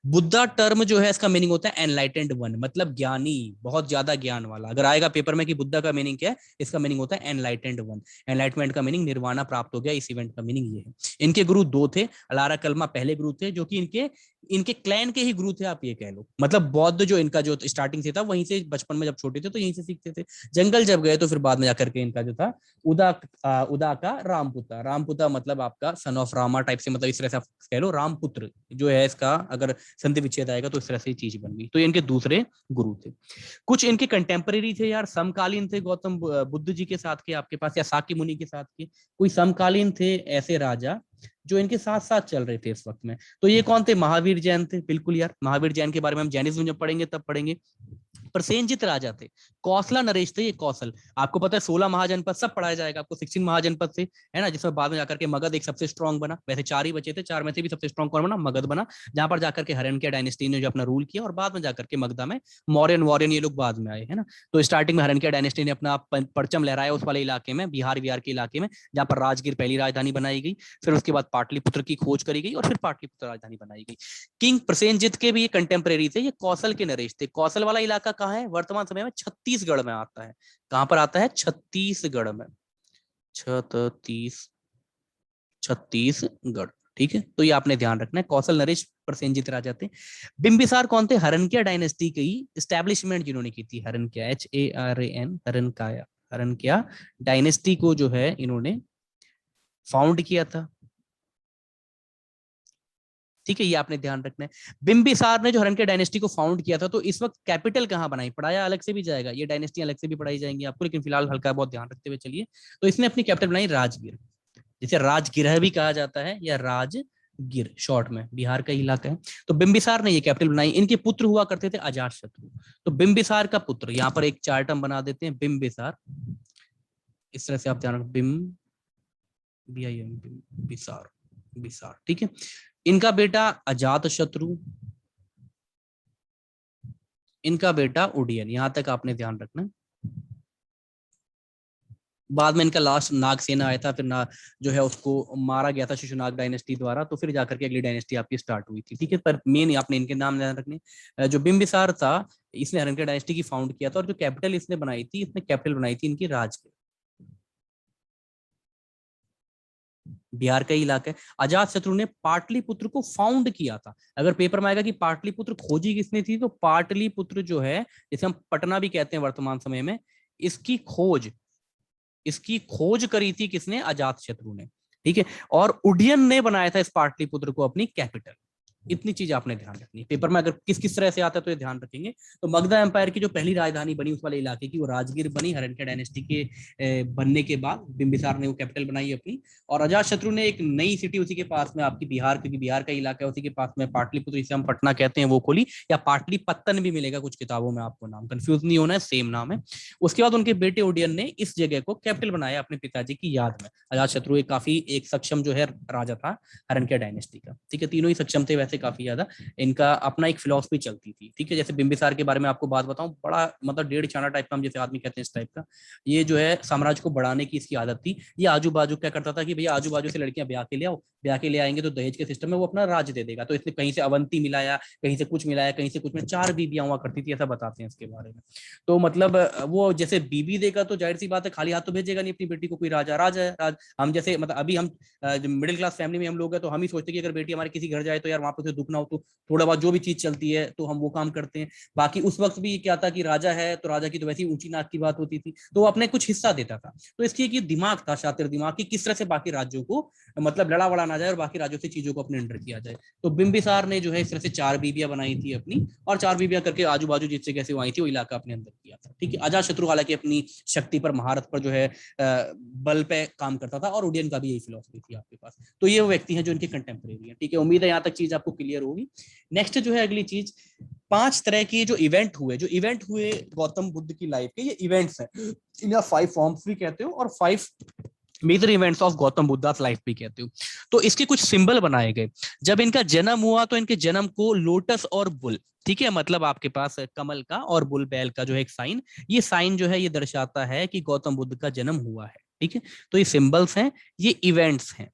बुद्धा टर्म जो है इसका मीनिंग होता है एनलाइटेंड वन, मतलब ज्ञानी, बहुत ज्यादा ज्ञान वाला। अगर आएगा पेपर में कि बुद्धा का मीनिंग क्या है, इसका मीनिंग होता है एनलाइटेंड वन। एनलाइटमेंट का मीनिंग निर्वाणा प्राप्त हो गया, इस इवेंट का मीनिंग ये है। इनके गुरु दो थे, अलारा कल्मा पहले गुरु थे, जो कि इनके इनके क्लैन के ही गुरु थे, आप ये कह लो। मतलब बौद्ध जो इनका जो स्टार्टिंग से था, वहीं से बचपन में जब छोटे थे तो यहीं से सीखते थे। जंगल जब गए तो फिर बाद में जाकर के इनका जो था उदा उदा का रामपुता, रामपुता मतलब आपका सन ऑफ रामा टाइप से, मतलब इस तरह से आप कह लो रामपुत्र जो है, इसका अगर संधि विच्छेद आएगा तो इस तरह से चीज बन गई। तो इनके दूसरे गुरु थे। कुछ इनके कंटेम्परेरी थे यार, समकालीन थे गौतम बुद्ध जी के साथ के आपके पास, या साकी मुनि के साथ के कोई समकालीन थे ऐसे राजा जो इनके साथ साथ चल रहे थे इस वक्त में। तो ये कौन थे, महावीर जैन थे। बिल्कुल यार, महावीर जैन के बारे में हम जैनिज्म जब पढ़ेंगे तब पढ़ेंगे। प्रसेनजित राजा थे, कौशला नरेश थे। ये कौशल आपको पता है, 16 महाजनपद सब पढ़ाया जाएगा आपको, 16 महाजनपद से, है ना, जिसमें बाद में जाकर के मगध एक सबसे स्ट्रॉन्ग बना। वैसे 4 ही बचे थे, 4 में से भी सबसे स्ट्रॉन्ग कौन बना, मगध बना, जहां पर जाकर के हरण्यक्य डायनेस्टी ने जो अपना रूल किया, और बाद में जाकर के मगधा में मौर्यन वॉर्यन ये लोग बाद में आए, है ना। तो स्टार्टिंग में हरण्यक्य डायनेस्टी ने अपना परचम लहराया उस वाले इलाके में, बिहार के इलाके में, जहां पर राजगीर पहली राजधानी बनाई गई। फिर उसके बाद पाटलिपुत्र की खोज करी गई, और फिर पाटलिपुत्र राजधानी बनाई गई। किंग प्रसेनजित के भी ये कंटेम्परेरी थे, ये कौशल के नरेश थे। कौशल वाला इलाका कहाँ है वर्तमान समय में, छत्तीसगढ़ में आता है। कहां पर आता है, छत्तीसगढ़ में, छत्तीस छत्तीसगढ़। ठीक है, तो ये आपने ध्यान रखना है। कौशल नरेश प्रसेनजित राजा थे। बिंबिसार कौन थे, हरनक्या डायनेस्टी की स्टैब्लिशमेंट जिन्होंने की थी, हरनक्या, HARAN, हरनकाया, हरनक्या डायनेस्टी को जो है इन्होंने फाउंड किया था। ठीक है, ये आपने ध्यान रखना है। बिंबिसार ने जो हरनक्या डायनेस्टी को फाउंड किया था, तो इस वक्त कैपिटल कहां बनाई, पढ़ाया अलग से भी जाएगा, ये डायनेस्टी अलग से भी पढ़ाई जाएंगी आपको, लेकिन फिलहाल हल्का बहुत ध्यान रखते हुए चलिए। तो इसने अपनी कैपिटल बनाई राजगीर, जिसे राजगिरह भी कहा जाता है, या राजगिर शॉर्ट में, बिहार का इलाका है। तो बिंबिसार ने ये कैपिटल बनाई। इनके पुत्र हुआ करते थे अजात शत्रु। तो बिंबिसार का पुत्र, यहाँ पर एक चार्ट हम बना देते हैं, बिंबिसार, इस तरह से आप ध्यान रखें, बिसार, बिसार, ठीक है। इनका बेटा अजात शत्रु, इनका बेटा उडियन, यहां तक आपने ध्यान रखना। बाद में इनका लास्ट नागसेना आया था, फिर ना जो है उसको मारा गया था शिशुनाग डायनेस्टी द्वारा, तो फिर जाकर के अगली डायनेस्टी आपकी स्टार्ट हुई थी। ठीक है, पर मेन आपने इनके नाम ध्यान रखने। जो बिंबिसार था, इसने हरनक्या डायनेस्टी की फाउंड किया था, और जो कैपिटल इसने बनाई थी, इसने कैपिटल बनाई थी इनकी राजगीर, बिहार का इलाका है। अजात शत्रु ने पाटलिपुत्र को फाउंड किया था। अगर पेपर में आएगा कि पाटलिपुत्र खोजी किसने थी, तो पाटलिपुत्र जो है, जिसे हम पटना भी कहते हैं वर्तमान समय में, इसकी खोज इसकी खोज करी थी किसने, अजात शत्रु ने। ठीक है, और उडियन ने बनाया था इस पाटलिपुत्र को अपनी कैपिटल। इतनी चीज आपने ध्यान रखनी है। पेपर में अगर किस किस तरह से आता है तो ये ध्यान रखेंगे। तो मगधा एम्पायर की जो पहली राजधानी बनी उस वाले इलाके की, वो राजगीर बनी हरनक्या डायनेस्टी के बनने के बाद। बिंबिसार ने वो कैपिटल बनाई अपनी, और अजात शत्रु ने एक नई सिटी उसी के पास में आपकी बिहार, क्योंकि बिहार का इलाका है, उसी के पास में पाटलिपुत्र, जिसे हम पटना कहते हैं, वो खोली, या पाटलिपत्तन भी मिलेगा कुछ किताबों में आपको, नाम कंफ्यूज नहीं होना है, सेम नाम है। उसके बाद उनके बेटे उडियन ने इस जगह को कैपिटल बनाया अपने पिताजी की याद में। अजात शत्रु एक काफी एक सक्षम जो है राजा था हरनक्या डायनेस्टी का। ठीक है, तीनों ही सक्षम थे वैसे काफी ज्यादा। इनका अपना एक फिलॉसफी चलती थी। ठीक है, जैसे बिंबिसार के बारे में आपको बात बताऊं, बड़ा मतलब डेढ़ छाना टाइप का, हम जैसे आदमी कहते हैं इस टाइप का, ये जो है साम्राज्य को बढ़ाने की इसकी आदत थी। ये आजू बाजू क्या करता था कि भैया आजू बाजू से लड़कियां ब्याह के ले आओ, ब्याह के ले आएंगे तो दहेज के सिस्टम में वो अपना राज्य दे देगा। तो इसने कहीं से अवंती मिलाया, कहीं से कुछ मिलाया, कहीं से कुछ में 4 बीबियां हुआ करती थी, ऐसा बताते हैं इसके बारे में। तो मतलब वो जैसे बीबी देगा तो जाहिर सी बात है खाली हाथ तो भेजेगा नहीं अपनी बेटी को, कोई राजा राजा है। हम जैसे मतलब अभी हम मिडिल क्लास फैमिली में हम लोग हैं, तो हम ही सोचते हैं कि अगर बेटी हमारे किसी घर जाए तो यार वहां पर से दुख ना हो तो थोड़ा बहुत जो भी चीज चलती है तो हम वो काम करते हैं। बाकी उस वक्त भी क्या था कि राजा है तो राजा की तो वैसी ऊंची नाक की बात होती थी, तो वो अपने कुछ हिस्सा देता था। तो इसकी एक दिमाग था, शातिर दिमाग, की किस तरह से बाकी राज्यों को मतलब लड़ा वड़ा ना जाए और बाकी राज्यों से चीजों को अपने अंडर किया जाए। तो बिंबिसार ने जो है इस तरह से 4 बीबियां बनाई थी अपनी, और 4 बीबियां करके आजू बाजू जिससे कैसे वो आई थी वो इलाका अपने अंदर किया था। ठीक है, अजात शत्रु हालांकि अपनी शक्ति पर, महारत पर जो है बल पे काम करता था, और उडियन का भी यही फिलॉसफी थी आपके पास। तो ये वो व्यक्ति हैं जो इनके कंटेम्प्रेरी हैं। ठीक है, उम्मीद है यहाँ तक चीज आपको क्लियर होगी। नेक्स्ट जो है अगली चीज, 5 तरह के जो इवेंट हुए गौतम बुद्ध की लाइफ के, ये इवेंट्स हैं, इन्हें 5 फॉर्म्स भी कहते हो और 5 major events of Gautam Buddha's life भी कहते हो। तो इसके कुछ सिंबल बनाए गए। जब इनका जन्म हुआ तो इनके जन्म को लोटस और बुल, ठीक है, मतलब आपके पास कमल का और बुल बैल का जो है एक साइन, ये साइन जो है ये दर्शाता है कि गौतम बुद्ध का जन्म हुआ है। ठीक है, तो ये सिंबल्स हैं, ये इवेंट्स हैं।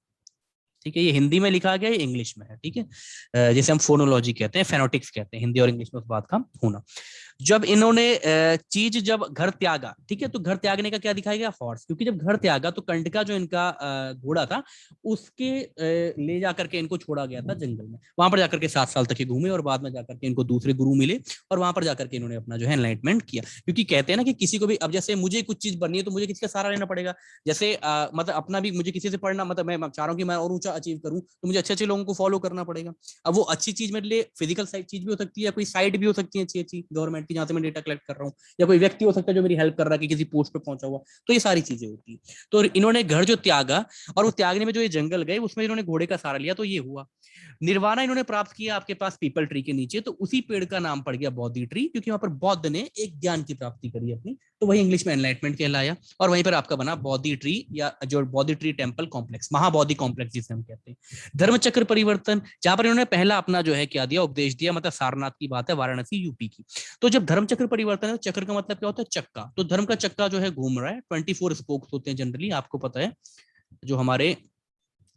ठीक है, ये हिंदी में लिखा गया है, इंग्लिश में है। ठीक है, जैसे हम फोनोलॉजी कहते हैं, फेनोटिक्स कहते हैं, हिंदी और इंग्लिश में उस बात का होना। जब इन्होंने चीज जब घर त्यागा, ठीक है, तो घर त्यागने का क्या दिखाया गया, हॉर्स, क्योंकि जब घर त्यागा तो कंटका जो इनका घोड़ा था उसके ले जाकर के इनको छोड़ा गया था जंगल में। वहां पर जाकर के 7 साल तक ये घूमे और बाद में जाकर के इनको दूसरे गुरु मिले और वहां पर जाकर के इन्होंने अपना जो है एनलाइटमेंट किया। क्योंकि कहते हैं ना कि किसी को भी, अब जैसे मुझे कुछ चीज बननी है तो मुझे किसी का सहारा लेना पड़ेगा। जैसे मतलब अपना भी मुझे किसी से पढ़ना, मतलब मैं चाह रहा हूँ कि मैं और ऊंचा अचीव करूँ तो मुझे अच्छे अच्छे लोगों को फॉलो करना पड़ेगा। अब वो अच्छी चीज मेरे लिए फिजिकल चीज भी हो सकती है, कोई साइट भी हो सकती है अच्छी अच्छी गवर्नमेंट की जहां से मैं डेटा कलेक्ट कर रहा हूँ, या कोई व्यक्ति हो सकता है जो मेरी हेल्प कर रहा है कि किसी पोस्ट पे पहुंचा हुआ। तो ये सारी चीजें होती है। तो इन्होंने घर जो त्यागा और वो त्यागने में जो ये जंगल गए उसमें इन्होंने घोड़े का सहारा लिया, तो ये हुआ। निर्वाणा इन्होंने प्राप्त किया आपके पास पीपल ट्री के नीचे, तो उसी पेड़ का नाम पड़ गया बोधि ट्री, क्योंकि वहां पर बौद्ध ने एक ज्ञान की प्राप्ति करी अपनी, तो वही इंग्लिश में एनलाइटमेंट कहलाया। और वहीं पर आपका बना बोधि ट्री, या जो Bodhi tree temple complex, Mahabodhi complex जिसे हम कहते हैं। धर्म चक्र परिवर्तन, जहां पर इन्होंने पहला अपना जो है क्या दिया, उपदेश दिया, मतलब सारनाथ की बात है, वाराणसी यूपी की। तो जब धर्म चक्र परिवर्तन है, चक्र का मतलब क्या होता है, चक्का, तो धर्म का चक्का जो है घूम रहा है, 24 स्पोक्स होते हैं जनरली, आपको पता है, जो हमारे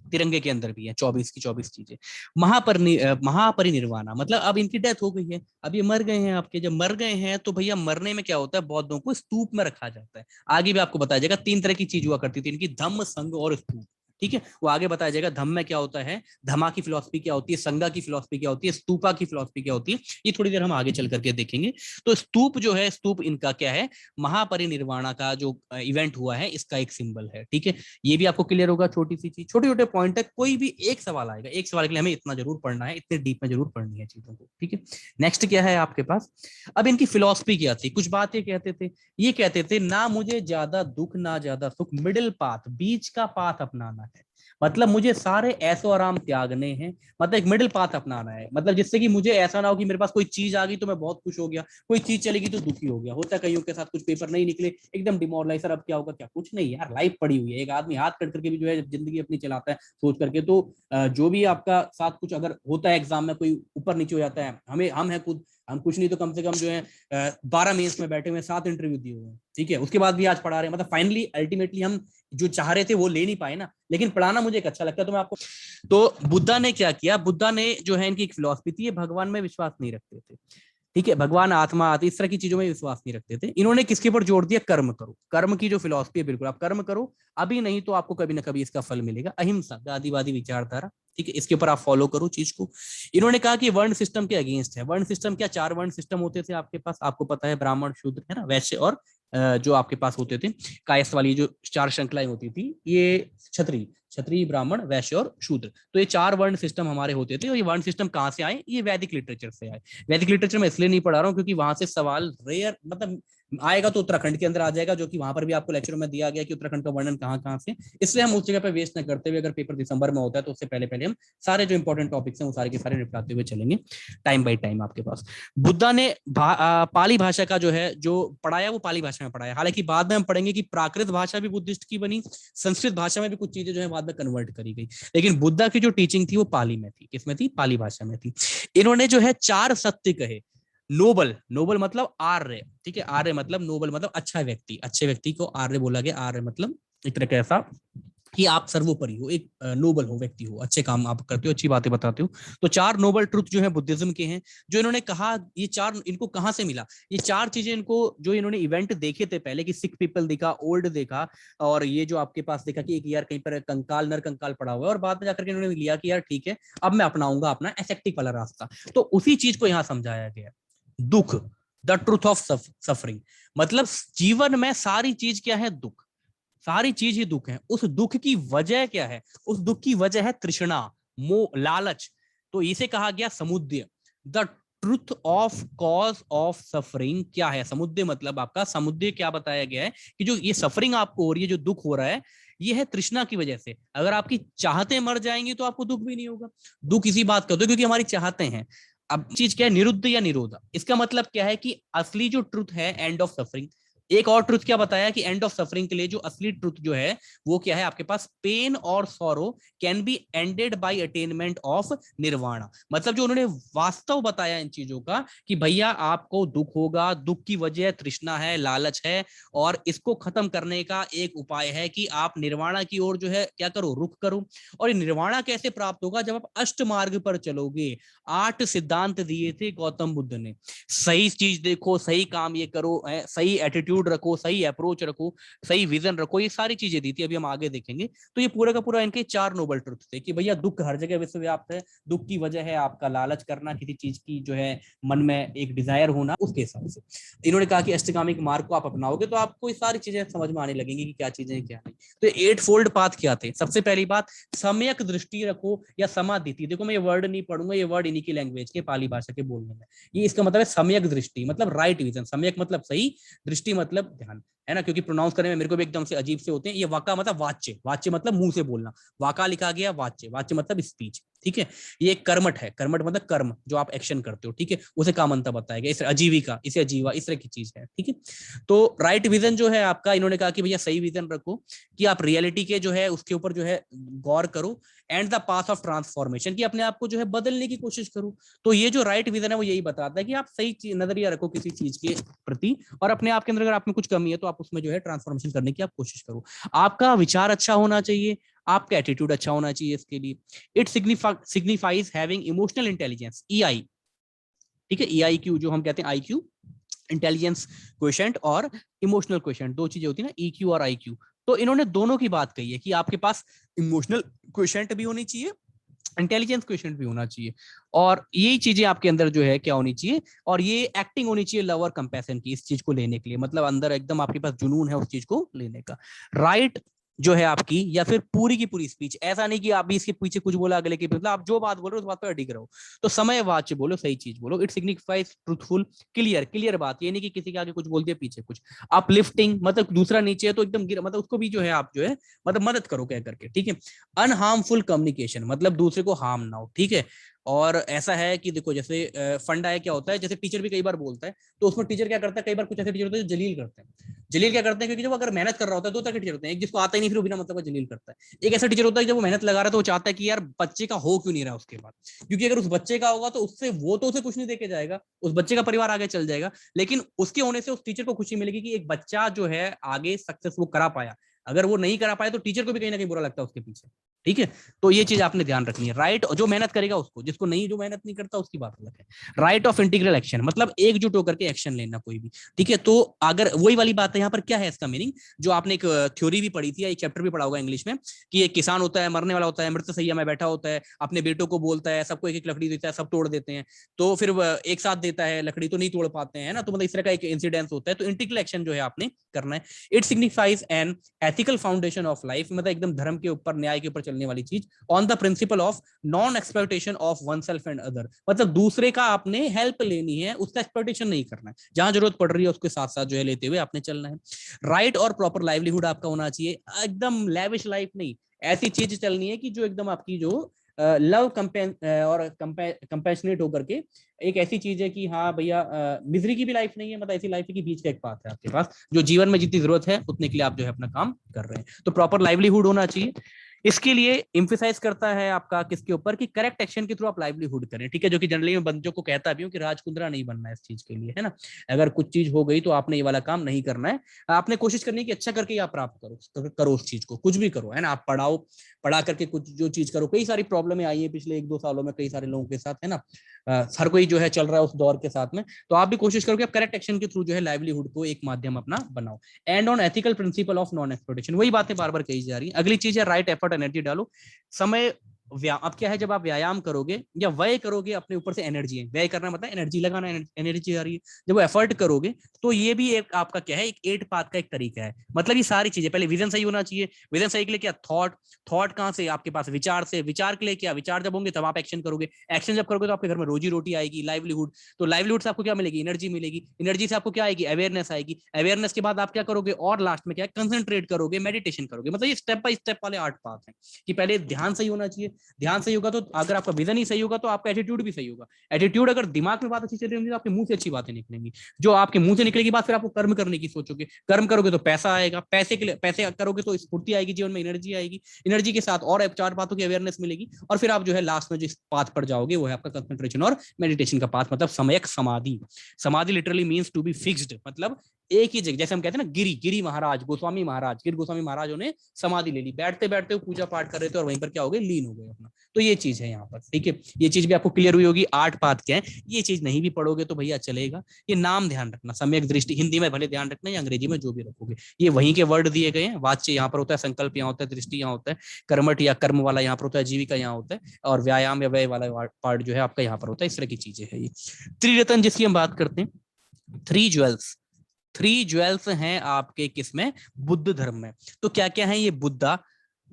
तिरंगे के अंदर भी है, 24 की 24 चीजें। महापरिनिर्वाणा मतलब अब इनकी डेथ हो गई है, अब ये मर गए हैं आपके। जब मर गए हैं तो भैया मरने में क्या होता है, बौद्धों को स्तूप में रखा जाता है। आगे भी आपको बताया जाएगा 3 तरह की चीज हुआ करती थी इनकी, धम्म, संघ और स्तूप। ठीक है, वो आगे बताया जाएगा धम्म में क्या होता है, धमा की फिलॉसफी क्या होती है, संगा की फिलॉसफी क्या होती है, स्तूपा की फिलॉसफी क्या होती है, ये थोड़ी देर हम आगे चल करके देखेंगे। तो स्तूप जो है, स्तूप इनका क्या है, महापरिनिर्वाणा का जो इवेंट हुआ है इसका एक सिंबल है। ठीक है, ये भी आपको क्लियर होगा, छोटी सी चीज, छोटे छोटे पॉइंट है, कोई भी एक सवाल आएगा, एक सवाल के लिए हमें इतना जरूर पढ़ना है, इतने डीप में जरूर पढ़नी है चीजों को। ठीक है, नेक्स्ट क्या है आपके पास, अब इनकी फिलॉसफी क्या थी, कुछ बात ये कहते थे ना मुझे ज्यादा दुख ना ज्यादा सुख, मिडिल पाथ, बीच का पाथ अपनाना है। मतलब मुझे सारे ऐसो आराम त्यागने हैं, मतलब एक मिडिल पाथ अपनाना है, मतलब जिससे कि मुझे ऐसा ना हो कि मेरे पास कोई चीज आ गई तो मैं बहुत खुश हो गया, कोई चीज चलेगी तो दुखी हो गया। होता है कईयों के साथ, कुछ पेपर नहीं निकले एकदम डिमोरलाइज, सर अब क्या होगा, क्या कुछ नहीं यार, लाइफ पड़ी हुई है। एक आदमी हाथ कट करके भी जो है जिंदगी अपनी चलाता है सोच करके। तो जो भी आपका साथ कुछ अगर होता है एग्जाम में, कोई ऊपर नीचे हो जाता है, हम है खुद, हम कुछ नहीं तो कम से कम जो है 12 मेंस में बैठे हुए, 7 इंटरव्यू दिए हुए हैं। ठीक है, उसके बाद भी आज पढ़ा रहे हैं, मतलब फाइनली अल्टीमेटली हम जो चाह रहे थे वो ले नहीं पाए ना, लेकिन पढ़ाना मुझे एक अच्छा लगता है। तो मैं आपको, तो बुद्धा ने क्या किया, बुद्धा ने जो है इनकी एक फिलॉसफी थी, ये भगवान में विश्वास नहीं रखते थे। ठीक है, भगवान, आत्मा आदि इस तरह की चीजों में विश्वास नहीं रखते थे। इन्होंने किसके ऊपर जोड़ दिया, कर्म करो। कर्म की जो फिलॉसफी है, बिल्कुल आप कर्म करो, अभी नहीं तो आपको कभी ना कभी इसका फल मिलेगा। अहिंसा, गांधीवादी विचारधारा, ठीक है, इसके ऊपर आप फॉलो करो चीज को। इन्होंने कहा कि वर्ण सिस्टम के अगेंस्ट है। वर्ण सिस्टम क्या, 4 वर्ण सिस्टम होते थे आपके पास, आपको पता है, ब्राह्मण, शूद्र, है ना, वैश्य और जो आपके पास होते थे कायस्थ वाली जो 4 श्रृंखलाएं होती थी, ये क्षत्रिय, ब्राह्मण, वैश्य और शूद्र, तो ये 4 वर्ण सिस्टम हमारे होते थे। और ये वर्ण सिस्टम कहाँ से आए, ये वैदिक लिटरेचर से आए। वैदिक लिटरेचर में इसलिए नहीं पढ़ा रहा हूँ क्योंकि वहां से सवाल रेयर, मतलब आएगा तो उत्तराखंड के अंदर आ जाएगा, जो कि वहां पर भी आपको लेक्चर में दिया गया कि उत्तराखंड का वर्णन कहाँ कहाँ से। इसलिए हम उस जगह पे वेस्ट न करते हुए, अगर पेपर दिसंबर में होता है तो उससे पहले पहले हम सारे जो इंपॉर्टेंट टॉपिक्स हैं वो सारे के सारे निपटाते हुए चलेंगे, टाइम बाई टाइम आपके पास। बुद्धा ने पाली भाषा का जो है जो पढ़ाया वो पाली भाषा में पढ़ाया। हालांकि बाद में हम पढ़ेंगे कि प्राकृत भाषा भी बुद्धिस्ट की बनी, संस्कृत भाषा में भी कुछ चीजें जो है बाद में कन्वर्ट करी गई, लेकिन बुद्धा की जो टीचिंग थी वो पाली में थी। किसमें थी, पाली भाषा में थी। इन्होंने जो है 4 सत्य कहे। नोबल, नोबल मतलब आर्य, ठीक है, आर्य मतलब नोबल मतलब अच्छा व्यक्ति, अच्छे व्यक्ति को आर्य बोला गया। आर्य मतलब एक तरह का ऐसा कि आप सर्वोपरि हो, एक नोबल हो, व्यक्ति हो, अच्छे काम आप करते हो, अच्छी बातें बताते हो। तो 4 नोबल ट्रुथ जो है बुद्धिज्म के हैं, जो इन्होंने कहा। ये 4 इनको कहाँ से मिला? ये 4 चीजें इनको, जो इन्होंने इवेंट देखे थे पहले, कि सिक पीपल देखा, ओल्ड देखा, और ये जो आपके पास देखा कि एक यार कहीं पर कंकाल, नर कंकाल पड़ा हुआ है, और बाद में जाकर के इन्होंने लिया कि यार ठीक है, अब मैं अपनाऊंगा अपना एसेप्टिक वाला रास्ता। तो उसी चीज को यहाँ समझाया गया। दुख, द ट्रूथ ऑफ सफरिंग, मतलब जीवन में सारी चीज क्या है? दुख। सारी चीज ही दुख है। उस दुख की वजह क्या है? उस दुख की वजह है तृष्णा, मोह, लालच। तो इसे कहा गया समुद्य। The truth of cause of suffering क्या है? समुद्य मतलब आपका, समुद्य क्या बताया गया है कि जो ये सफरिंग आपको हो रही है, जो दुख हो रहा है, ये है तृष्णा की वजह से। अगर आपकी चाहते मर जाएंगी तो आपको दुख भी नहीं होगा। दुख इसी बात का होता है क्योंकि हमारी चाहते हैं। अब चीज क्या है? निरुद्ध या निरोधा। इसका मतलब क्या है कि असली जो ट्रुथ है एंड ऑफ सफरिंग। एक और ट्रुथ क्या बताया कि एंड ऑफ सफरिंग के लिए जो असली ट्रुथ जो है वो क्या है आपके पास? पेन और sorrow can be ended by attainment of nirvana. मतलब जो उन्होंने वास्तव बताया इन चीजों का कि भैया आपको दुख होगा, दुख की वजह तृष्णा है, लालच है, और इसको खत्म करने का एक उपाय है कि आप निर्वाणा की ओर जो है क्या करो? रुख करो। और ये निर्वाणा कैसे प्राप्त होगा? जब आप अष्ट मार्ग पर चलोगे। 8 सिद्धांत दिए थे गौतम बुद्ध ने। सही चीज देखो, सही काम ये करो, सही एटीट्यूड रखो, सही अप्रोच रखो, सही विजन रखो, ये सारी चीजें दी थी, अभी हम आगे देखेंगे। तो ये पूरा का पूरा इनके 4 नोबल ट्रुथ थे कि भैया दुख हर जगह विश्वव्याप्त है। दुख की वजह है आपका लालच करना, किसी चीज की जो है मन में एक डिजायर होना। उसके हिसाब से इन्होंने कहा कि अष्टगामिक मार्ग को आप अपनाओगे तो आपको ये सारी चीजें समझ में आने लगेंगी कि क्या चीजें क्या नहीं। तो 8 फोल्ड पाथ क्या थे? सबसे पहली बात, सम्यक दृष्टि रखो या समाधिति। देखो मैं ये वर्ड नहीं पढ़ूंगा, ये वर्ड इन्हीं की लैंग्वेज के, पाली भाषा के बोलने में। ये इसका मतलब है सम्यक दृष्टि, मतलब राइट विजन। सम्यक मतलब सही, दृष्टि मतलब ध्यान, है ना? क्योंकि प्रोनाउंस करने में मेरे को भी एकदम से अजीब से होते हैं। ये वाका मतलब वाच्य, वाच्य मतलब मुंह से बोलना, वाका लिखा गया वाच्य, वाच्य मतलब स्पीच, ठीक है। ये एक कर्मठ है, कर्मठ मतलब कर्म, जो आप एक्शन करते हो, ठीक है, उसे कामंता बताया गया। इस अजीविका, इसे अजीवा, इस तरह की चीज है, ठीक है। तो राइट विजन जो है आपका, इन्होंने कहा कि भैया सही विजन रखो, कि आप रियलिटी के जो है उसके ऊपर जो है गौर करो, and the path of transformation, की अपने आप को जो है बदलने की कोशिश करो। तो ये जो राइट विजन है वो यही बताता है कि आप सही नजरिया रखो किसी चीज के प्रति, और अपने आप के अंदर अगर आप में कुछ कमी है तो आप उसमें जो है ट्रांसफॉर्मेशन करने की आप कोशिश करो। आपका विचार अच्छा होना चाहिए, आपका एटीट्यूड अच्छा होना चाहिए इसके लिए। It signifies having emotional intelligence, EI, ठीक है। ईआईक्यू जो हम कहते हैं आईक्यू, इंटेलिजेंस क्वेश्चंट, और इमोशनल क्वेश्चंट, दो चीजें होती है ना, ईक्यू और आईक्यू। तो इन्होंने दोनों की बात कही है कि आपके पास इमोशनल क्वेश्चंट भी होनी चाहिए, इंटेलिजेंस क्वेश्चन भी होना चाहिए, और यही चीजें आपके अंदर जो है क्या होनी चाहिए, और ये एक्टिंग होनी चाहिए लव और कंपैशन की, इस चीज को लेने के लिए। मतलब अंदर एकदम आपके पास जुनून है उस चीज को लेने का। राइट जो है आपकी, या फिर पूरी की पूरी स्पीच, ऐसा नहीं कि आप भी इसके पीछे कुछ बोला अगले के, मतलब आप जो बात बोल रहे हो उस बात पर अडिग रहो। तो समय वाच्य बोलो, सही चीज बोलो। It signifies truthful, clear, clear बात, ये नहीं कि किसी के आगे कुछ बोल दिया पीछे कुछ। अपलिफ्टिंग मतलब दूसरा नीचे है तो एकदम गिर, मतलब उसको भी जो है आप जो है मतलब मदद करो कह करके, ठीक है। अनहार्मफुल कम्युनिकेशन मतलब दूसरे को हार्म ना हो, ठीक है। और ऐसा है कि देखो जैसे फंडा है, क्या होता है, जैसे टीचर भी कई बार बोलता है, तो उसमें टीचर क्या करता है, कई बार कुछ ऐसे टीचर होते हैं जो जलील करते हैं। जलील क्या करते हैं, क्योंकि जब अगर मेहनत कर रहा होता है, दो तरह के टीचर होते हैं, एक जिसको आता ही नहीं फिर वो बिना मतलब का जलील करता है। एक ऐसा टीचर होता है जब वो मेहनत लगा रहा है तो वो चाहता है कि यार बच्चे का हो क्यों नहीं रहा उसके बाद, क्योंकि अगर उस बच्चे का होगा तो उससे वो तो उसे कुछ नहीं देके जाएगा, उस बच्चे का परिवार आगे चल जाएगा, लेकिन उसके होने से उस टीचर को खुशी मिलेगी कि एक बच्चा जो है आगे सक्सेस वो करा पाया। अगर वो नहीं करा पाया तो टीचर को भी कहीं ना कहीं बुरा लगता है उसके पीछे, ठीक है। तो ये चीज आपने ध्यान रखनी है। राइट, जो मेहनत करेगा उसको, जिसको नहीं, जो मेहनत नहीं करता उसकी बात अलग है। राइट ऑफ इंटीग्रल एक्शन मतलब एकजुट होकर के एक्शन लेना कोई भी, ठीक है। तो अगर वही वाली बात है, यहाँ पर क्या है इसका मीनिंग, जो आपने एक थ्योरी भी पढ़ी थी, एक चैप्टर भी पढ़ा होगा इंग्लिश में, कि एक किसान होता है, मरने वाला होता है, मृत सैया में बैठा होता है, अपने बेटों को बोलता है, सबको एक एक लकड़ी देता है, सब तोड़ देते हैं, तो फिर एक साथ देता है लकड़ी तो नहीं तोड़ पाते हैं ना, तो मतलब इस तरह का एक इंसिडेंस होता है। तो इंटीग्रल एक्शन जो है आपने करना है। It signifies an ethical foundation of life, मतलब एकदम धर्म के ऊपर, न्याय के ऊपर चलने वाली चीज, on the principle of non exploitation of one self and other, मतलब दूसरे का आपने हेल्प लेनी है, उसका एक्सप्लॉयटेशन नहीं करना है, जहां जरूरत पड़ रही है उसके साथ साथ जो है लेते हुए आपने चलना है। राइट और प्रॉपर लाइवलीहुड आपका होना चाहिए, एकदम लेविश लाइफ नहीं, ऐसी चीज चलनी है कि जो एकदम आपकी जो लव और कंपैशनेट होकर के, एक ऐसी चीज है कि हाँ भैया मिजरी की भी लाइफ नहीं है, मतलब ऐसी लाइफ है कि बीच का एक पाथ है आपके पास, जो जीवन में जितनी जरूरत है उतने के लिए आप जो है अपना काम कर रहे हैं। तो प्रॉपर लाइवलीहुड होना चाहिए। इसके लिए इंफेसाइज करता है आपका किसके ऊपर कि करेक्ट एक्शन के थ्रू आप लाइवलीहुड करें, ठीक है, जो कि जनरली मैं बंदों को कहता भी हूँ कि राजकुंद्रा नहीं बनना है इस चीज के लिए, है ना। अगर कुछ चीज हो गई तो आपने ये वाला काम नहीं करना है, आपने कोशिश करनी है कि अच्छा करके आप प्राप्त करो उस चीज को, कुछ भी करो, है ना। आप पढ़ाओ, पढ़ा करके कुछ जो चीज करो, कई सारी प्रॉब्लमें आई है पिछले 1-2 सालों में कई सारे लोगों के साथ, है ना। हर कोई जो है चल रहा है उस दौर के साथ में, तो आप भी कोशिश करो कि आप करेक्ट एक्शन के थ्रू जो है लाइवलीहुड को एक माध्यम अपना बनाओ। And on ethical principle of non exploitation, वही बातें बार बार कही जा रही है। अगली चीज है राइट एफर्ट एनर्जी डालो। समय अब क्या है, जब आप व्यायाम करोगे या व्यय करोगे अपने ऊपर से एनर्जी है, व्यय करना मतलब एनर्जी लगाना, एनर्जी आ रही है, जब वो एफर्ट करोगे तो ये भी एक आपका क्या है, एक 8 पाथ का एक तरीका है। मतलब ये सारी चीजें, पहले विजन सही होना चाहिए, विजन सही के लिए क्या, थॉट कहां से, आपके पास विचार से, विचार के लिए क्या, विचार जब होंगे तब आप एक्शन करोगे, एक्शन जब करोगे तो आपके घर में रोजी रोटी आएगी, लाइवलीहुड, तो लाइवलीहुड से आपको क्या मिलेगी, एनर्जी मिलेगी, एनर्जी से आपको क्या आएगी, अवेयरनेस आएगी, अवेयरनेस के बाद आप क्या करोगे, और लास्ट में क्या, कंसंट्रेट करोगे, मेडिटेशन करोगे। मतलब ये स्टेप बाय स्टेप वाले 8 पाथ हैं कि पहले ध्यान सही होना चाहिए, ध्यान सही होगा तो अगर आपका विजन ही सही होगा तो आपका एटीट्यूड भी सही होगा, एटीट्यूड अगर दिमाग में बात अच्छी चल रही होगी तो आपके मुंह से अच्छी बातें निकलेंगी, जो आपके मुंह से निकलेगी बात, फिर आपको कर्म करने की सोचोगे, कर्म करोगे तो पैसा आएगा, पैसे के लिए पैसे करोगे तो स्फूर्ति आएगी जीवन में, एनर्जी आएगी, एनर्जी के साथ और 4 बातों की अवेयरनेस मिलेगी, और फिर आप जो है लास्ट में जिस पाथ पर जाओगे वो है आपका कंसंट्रेशन और मेडिटेशन का पाथ, मतलब समयक समाधि। समाधि literally means to be fixed, मतलब एक ही जगह, जैसे हम कहते हैं ना गिरी महाराज, गोस्वामी महाराज, गिर गोस्वामी महाराज ने समाधि ले ली, बैठते बैठते वो पूजा पाठ कर रहे थे और वहीं पर क्या हो गए, लीन हो गए अपना। तो ये चीज है यहाँ पर, ठीक है, ये चीज भी आपको क्लियर हुई होगी 8 पाथ क्या है। ये चीज नहीं भी पढ़ोगे तो भैया चलेगा, ये नाम ध्यान रखना, सम्यक दृष्टि हिंदी में भले ध्यान रखना या अंग्रेजी में जो भी रखोगे, ये वहीं के वर्ड दिए गए हैं। वाच्य यहाँ पर होता है, संकल्प यहाँ होता है, दृष्टि यहाँ होता है, कर्मठ या कर्म वाला यहाँ पर होता है, जीविका यहाँ होता है, और व्यायाम या व्यय वाला पार्ट जो है आपका यहाँ पर होता है। इस तरह की चीजें है ये त्रिरत्न जिसकी हम बात करते हैं, 3 ज्वेल्स हैं आपके किसमें, बुद्ध धर्म में। तो क्या क्या है ये, बुद्धा,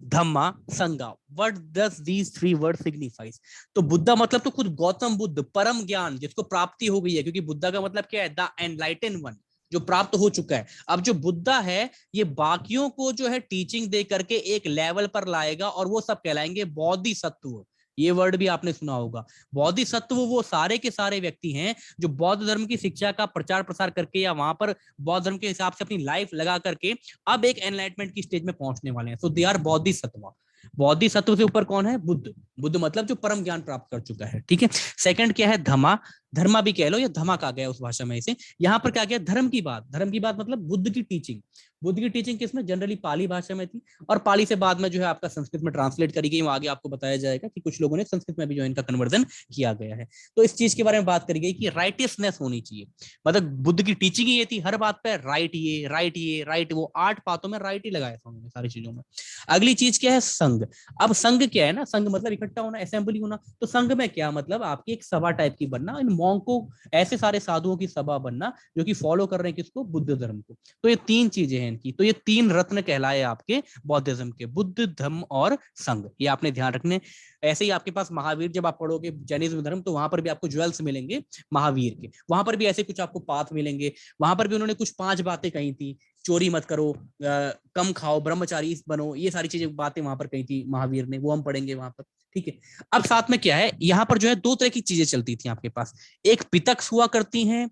धम्मा, संगा। What does these 3 word signifies. तो बुद्धा मतलब तो खुद गौतम बुद्ध, परम ज्ञान जिसको प्राप्ति हो गई है, क्योंकि बुद्धा का मतलब क्या है, द एनलाइटेन वन, जो प्राप्त हो चुका है। अब जो बुद्धा है ये बाकियों को जो है टीचिंग दे करके एक लेवल पर लाएगा, और वो सब कहलाएंगे बोधिसत्व। ये वर्ड भी आपने सुना होगा, बोधिसत्व वो सारे के सारे व्यक्ति हैं जो बौद्ध धर्म की शिक्षा का प्रचार प्रसार करके या वहां पर बौद्ध धर्म के हिसाब से अपनी लाइफ लगा करके अब एक एनलाइटमेंट की स्टेज में पहुंचने वाले हैं। सो दे आर बोधिसत्व। बोधिसत्व से ऊपर कौन है, बुद्ध। बुद्ध मतलब जो परम ज्ञान प्राप्त कर चुका है, ठीक है। सेकंड क्या है, धमा, धर्मा भी कह लो या धमा कहा गया उस भाषा में इसे। यहाँ पर क्या गया, धर्म की बात, धर्म की बात मतलब बुद्ध की टीचिंग। बुद्ध की टीचिंग किसमें, जनरली पाली भाषा में थी, और पाली से बाद में जो है आपका संस्कृत में ट्रांसलेट करी गई। आगे आपको बताया जाएगा कि कुछ लोगों ने संस्कृत में भी जो इनका कन्वर्जन किया गया है। तो इस चीज के बारे में बात करी गई कि राइटियसनेस होनी चाहिए, मतलब बुद्ध की टीचिंग ही ये थी, हर बात पे राइट, ये राइट, ये राइट, वो 8 बातों में राइट ही लगाया था उन्होंने सारी चीजों में। अगली चीज क्या है, संघ। अब संघ क्या है ना, संघ मतलब इकट्ठा होना, असेंबली होना। तो संघ में क्या मतलब, आपकी एक सभा टाइप की बनना, इन मॉन्क को, ऐसे सारे साधुओं की सभा बनना जो कि फॉलो कर रहे हैं किसको, बुद्ध धर्म को। तो ये 3 चीजें हैं इनकी। तो ये 3 रत्न कहलाए आपके बौद्धिज्म के, बुद्ध, धम्म और संघ। ये आपने ध्यान रखने। ऐसे ही आपके पास महावीर, जब आप पढ़ोगे जैनिज्म धर्म तो वहां पर भी आपको ज्वेल्स मिलेंगे महावीर के, वहां पर भी ऐसे कुछ आपको पाथ मिलेंगे। वहां पर भी उन्होंने कुछ 5 बातें कही थी, चोरी मत करो, कम खाओ, ब्रह्मचारी बनो, ये सारी चीजें बातें वहां पर कही थी महावीर ने, वो हम पढ़ेंगे वहां पर, ठीक है। अब साथ में क्या है, यहाँ पर जो है 2 तरह की चीजें चलती थी आपके पास, एक पितक्स हुआ करती हैं,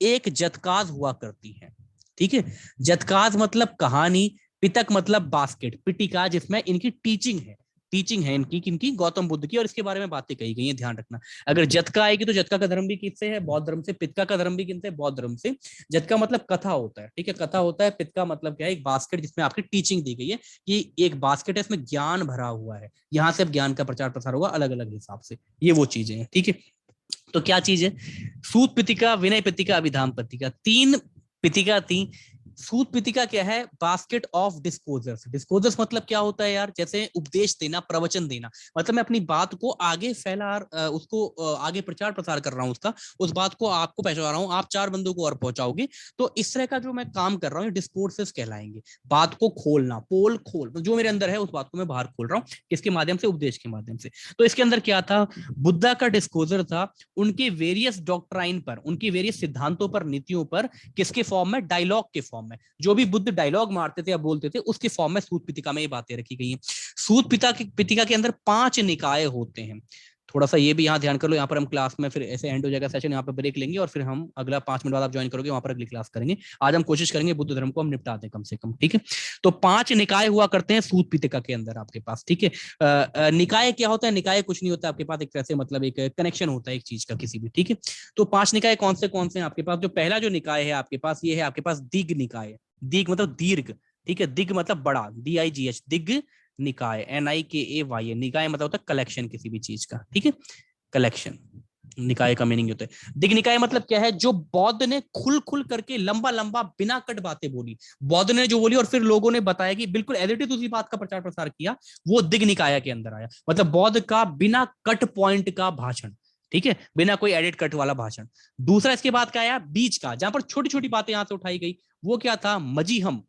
एक जतकाज हुआ करती हैं, ठीक है। जतकाज मतलब कहानी, पितक मतलब बास्केट, पिटिका जिसमें इनकी टीचिंग है इनकी गौतम बुद्ध की, और इसके बारे में बातें कही गई है, ध्यान रखना। अगर जतका आएगी तो जतका का धर्म भी किससे है, बौद्ध धर्म से। पितका का धर्म भी किनसे, बौद्ध धर्म से। जतका मतलब कथा होता है, ठीक है, कथा होता है। पितका मतलब क्या है, एक बास्केट जिसमें आपकी टीचिंग दी गई है, कि एक बास्केट है, इसमें ज्ञान भरा हुआ है, यहाँ से अब ज्ञान का प्रचार प्रसार होगा अलग अलग हिसाब से। ये वो चीजें हैं, ठीक है। तो क्या चीज है, सूत पितिका, विनय पितिका, अभिधाम पितिका, 3 पितिका थी। सूत पितिका क्या है, बास्केट ऑफ डिस्कोजर्स। डिस्कोजर्स मतलब क्या होता है यार, जैसे उपदेश देना, प्रवचन देना, मतलब मैं अपनी बात को आगे उसको आगे प्रचार प्रसार कर रहा हूँ, उस बात को आपको पहुंचा रहा हूँ, आप 4 बंदों को और पहुंचाओगे। तो इस तरह का जो मैं काम कर रहा हूँ डिस्कोर्सेस कहलाएंगे। बात को खोलना, पोल खोल, जो मेरे अंदर है उस बात को मैं बाहर खोल रहा हूँ, किसके माध्यम से, उपदेश के माध्यम से। तो इसके अंदर क्या था, बुद्धा का डिस्कोजर था उनके वेरियस डॉक्ट्राइन पर, उनके वेरियस सिद्धांतों पर, नीतियों पर, किसके फॉर्म में, डायलॉग के फॉर्म में। जो भी बुद्ध डायलॉग मारते थे या बोलते थे उसके फॉर्म में सूत पितिका में ये बातें रखी गई हैं। सूत पितिका के अंदर 5 निकाय होते हैं। थोड़ा सा ये भी यहाँ ध्यान कर लो, यहाँ पर हम क्लास में फिर ऐसे एंड हो जाएगा सेशन, यहाँ पर ब्रेक लेंगे और फिर हम अगला 5 मिनट बाद आप ज्वाइन करोगे, वहां पर अगली क्लास करेंगे। आज हम कोशिश करेंगे बुद्ध धर्म को हम निपटा दें कम से कम, ठीक है। तो 5 निकाय हुआ करते हैं सूत पिटका के अंदर आपके पास, ठीक है। निकाय क्या होता है? निकाय कुछ नहीं होता आपके पास, एक तरह से मतलब एक कनेक्शन होता है एक चीज का किसी भी, ठीक है। तो 5 निकाय कौन से हैं आपके पास? जो पहला जो निकाय है आपके पास, ये है आपके पास दिग निकाय। दिग मतलब दीर्घ, ठीक है। दिग मतलब बड़ा, DIGH, दिग निकाय, NIKAY। निकाय मतलब होता है कलेक्शन किसी भी चीज का, ठीक है, कलेक्शन। निकाय का मीनिंग होता है। दिग निकाय मतलब क्या है? जो बौद्ध ने खुल खुल करके लंबा लंबा बिना कट बातें बोली, बौद्ध ने जो बोली और फिर लोगों ने बताया कि बिल्कुल एज इट इज उसी बात का प्रचार प्रसार किया, वो दिग निकाय के अंदर आया। मतलब बौद्ध का बिना कट पॉइंट का भाषण, ठीक है, बिना कोई एडिट कट वाला भाषण। दूसरा इसके बाद क्या आया? बीच का, जहां पर छोटी छोटी बातें यहां से उठाई गई, वो क्या था? मजीहम।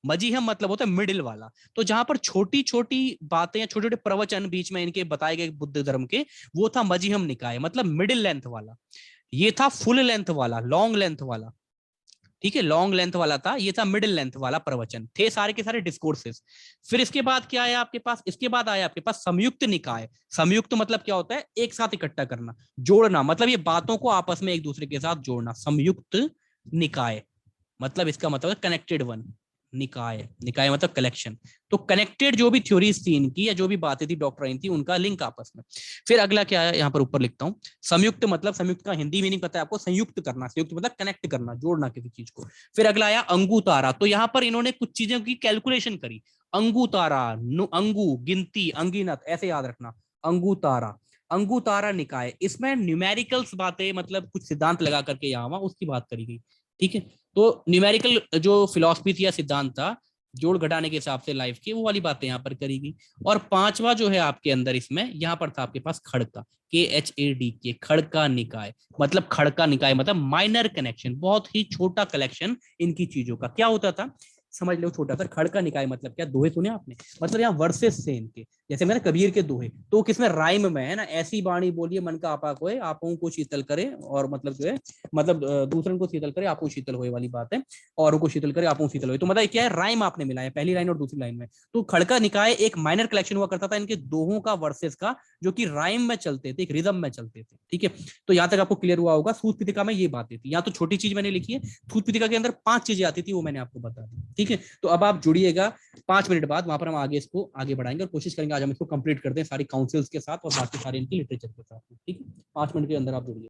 मजीहम मतलब होता है मिडिल वाला। तो जहां पर छोटी छोटी बातें या छोटे छोटे प्रवचन बीच में इनके बताए गए बुद्ध धर्म के, वो था मजीहम निकाय, मतलब मिडिल लेंथ वाला। ये था फुल लेंथ वाला, लॉन्ग लेंथ वाला, ठीक है, लॉन्ग लेंथ वाला था। ये था मिडिल लेंथ वाला प्रवचन, थे सारे के सारे डिस्कोर्सेस। फिर इसके बाद क्या आया आपके पास? इसके बाद आया आपके पास संयुक्त निकाय। संयुक्त मतलब क्या होता है? एक साथ इकट्ठा करना, जोड़ना, मतलब ये बातों को आपस में एक दूसरे के साथ जोड़ना, संयुक्त निकाय। मतलब इसका मतलब है कनेक्टेड वन। निकाय, निकाय मतलब कलेक्शन। तो कनेक्टेड जो भी थ्योरीज थी इनकी, या जो भी बातें थी, डॉक्ट्राइन थी, उनका लिंक आपस में। फिर अगला क्या है, यहाँ पर ऊपर लिखता हूँ, संयुक्त मतलब, संयुक्त का हिंदी मीनिंग पता है आपको? संयुक्त करना। संयुक्त मतलब कनेक्ट करना, जोड़ना किसी चीज को। फिर अगला आया अंगुतारा। तो यहाँ पर इन्होंने कुछ चीजों की कैलकुलेशन करी। अंगुतारा, अंगु गिनती, अंगिनत, ऐसे याद रखना। अंगुतारा, अंगुतारा निकाय। इसमें न्यूमेरिकल्स बातें, मतलब कुछ सिद्धांत लगा करके यहाँ वहां उसकी बात करी गई, ठीक है। तो न्यूमेरिकल जो फिलॉसफी थी या सिद्धांत था, जोड़ घटाने के हिसाब से लाइफ की, वो वाली बातें यहाँ पर करी गई। और पांचवा जो है आपके अंदर इसमें, यहाँ पर था आपके पास खड़का, KHAD, खड़का निकाय। मतलब खड़का निकाय मतलब माइनर कनेक्शन, बहुत ही छोटा कलेक्शन इनकी चीजों का। क्या होता था समझ लो, छोटा सा। खड़का निकाय मतलब क्या? दोहे सुने आपने? मतलब यहाँ वर्सेस से इनके, जैसे मेरा कबीर के दोहे, तो किसमें राइम में है ना, ऐसी बाणी बोलिए मन का आपा कोय, आपों को शीतल करे, और मतलब जो है, मतलब दूसरे को शीतल करे आपों शीतल होए वाली बात है, और को शीतल करे आपों शीतल होए। तो मतलब क्या है? राइम आपने मिलाया पहली लाइन और दूसरी लाइन में। तो खड़का निकाय एक माइनर कलेक्शन हुआ करता था इनके दोहों का, वर्सेस का, जो कि राइम में चलते थे, एक रिदम में चलते थे, ठीक है। तो यहाँ तक आपको क्लियर हुआ होगा। सूत पिटिका में ये बातें थी। यहाँ तो छोटी चीज मैंने लिखी है, सूत पिटिका के अंदर 5 चीजें आती थी, वो मैंने आपको बता दी, ठीक है। तो अब आप जुड़िएगा 5 मिनट बाद, वहां पर हम आगे इसको आगे बढ़ाएंगे और कोशिश करेंगे आज हम इसको कंप्लीट करते हैं सारी काउंसिल्स के साथ और बाकी सारी इनकी लिटरेचर के साथ, ठीक है। 5 मिनट के अंदर आप जुड़िए।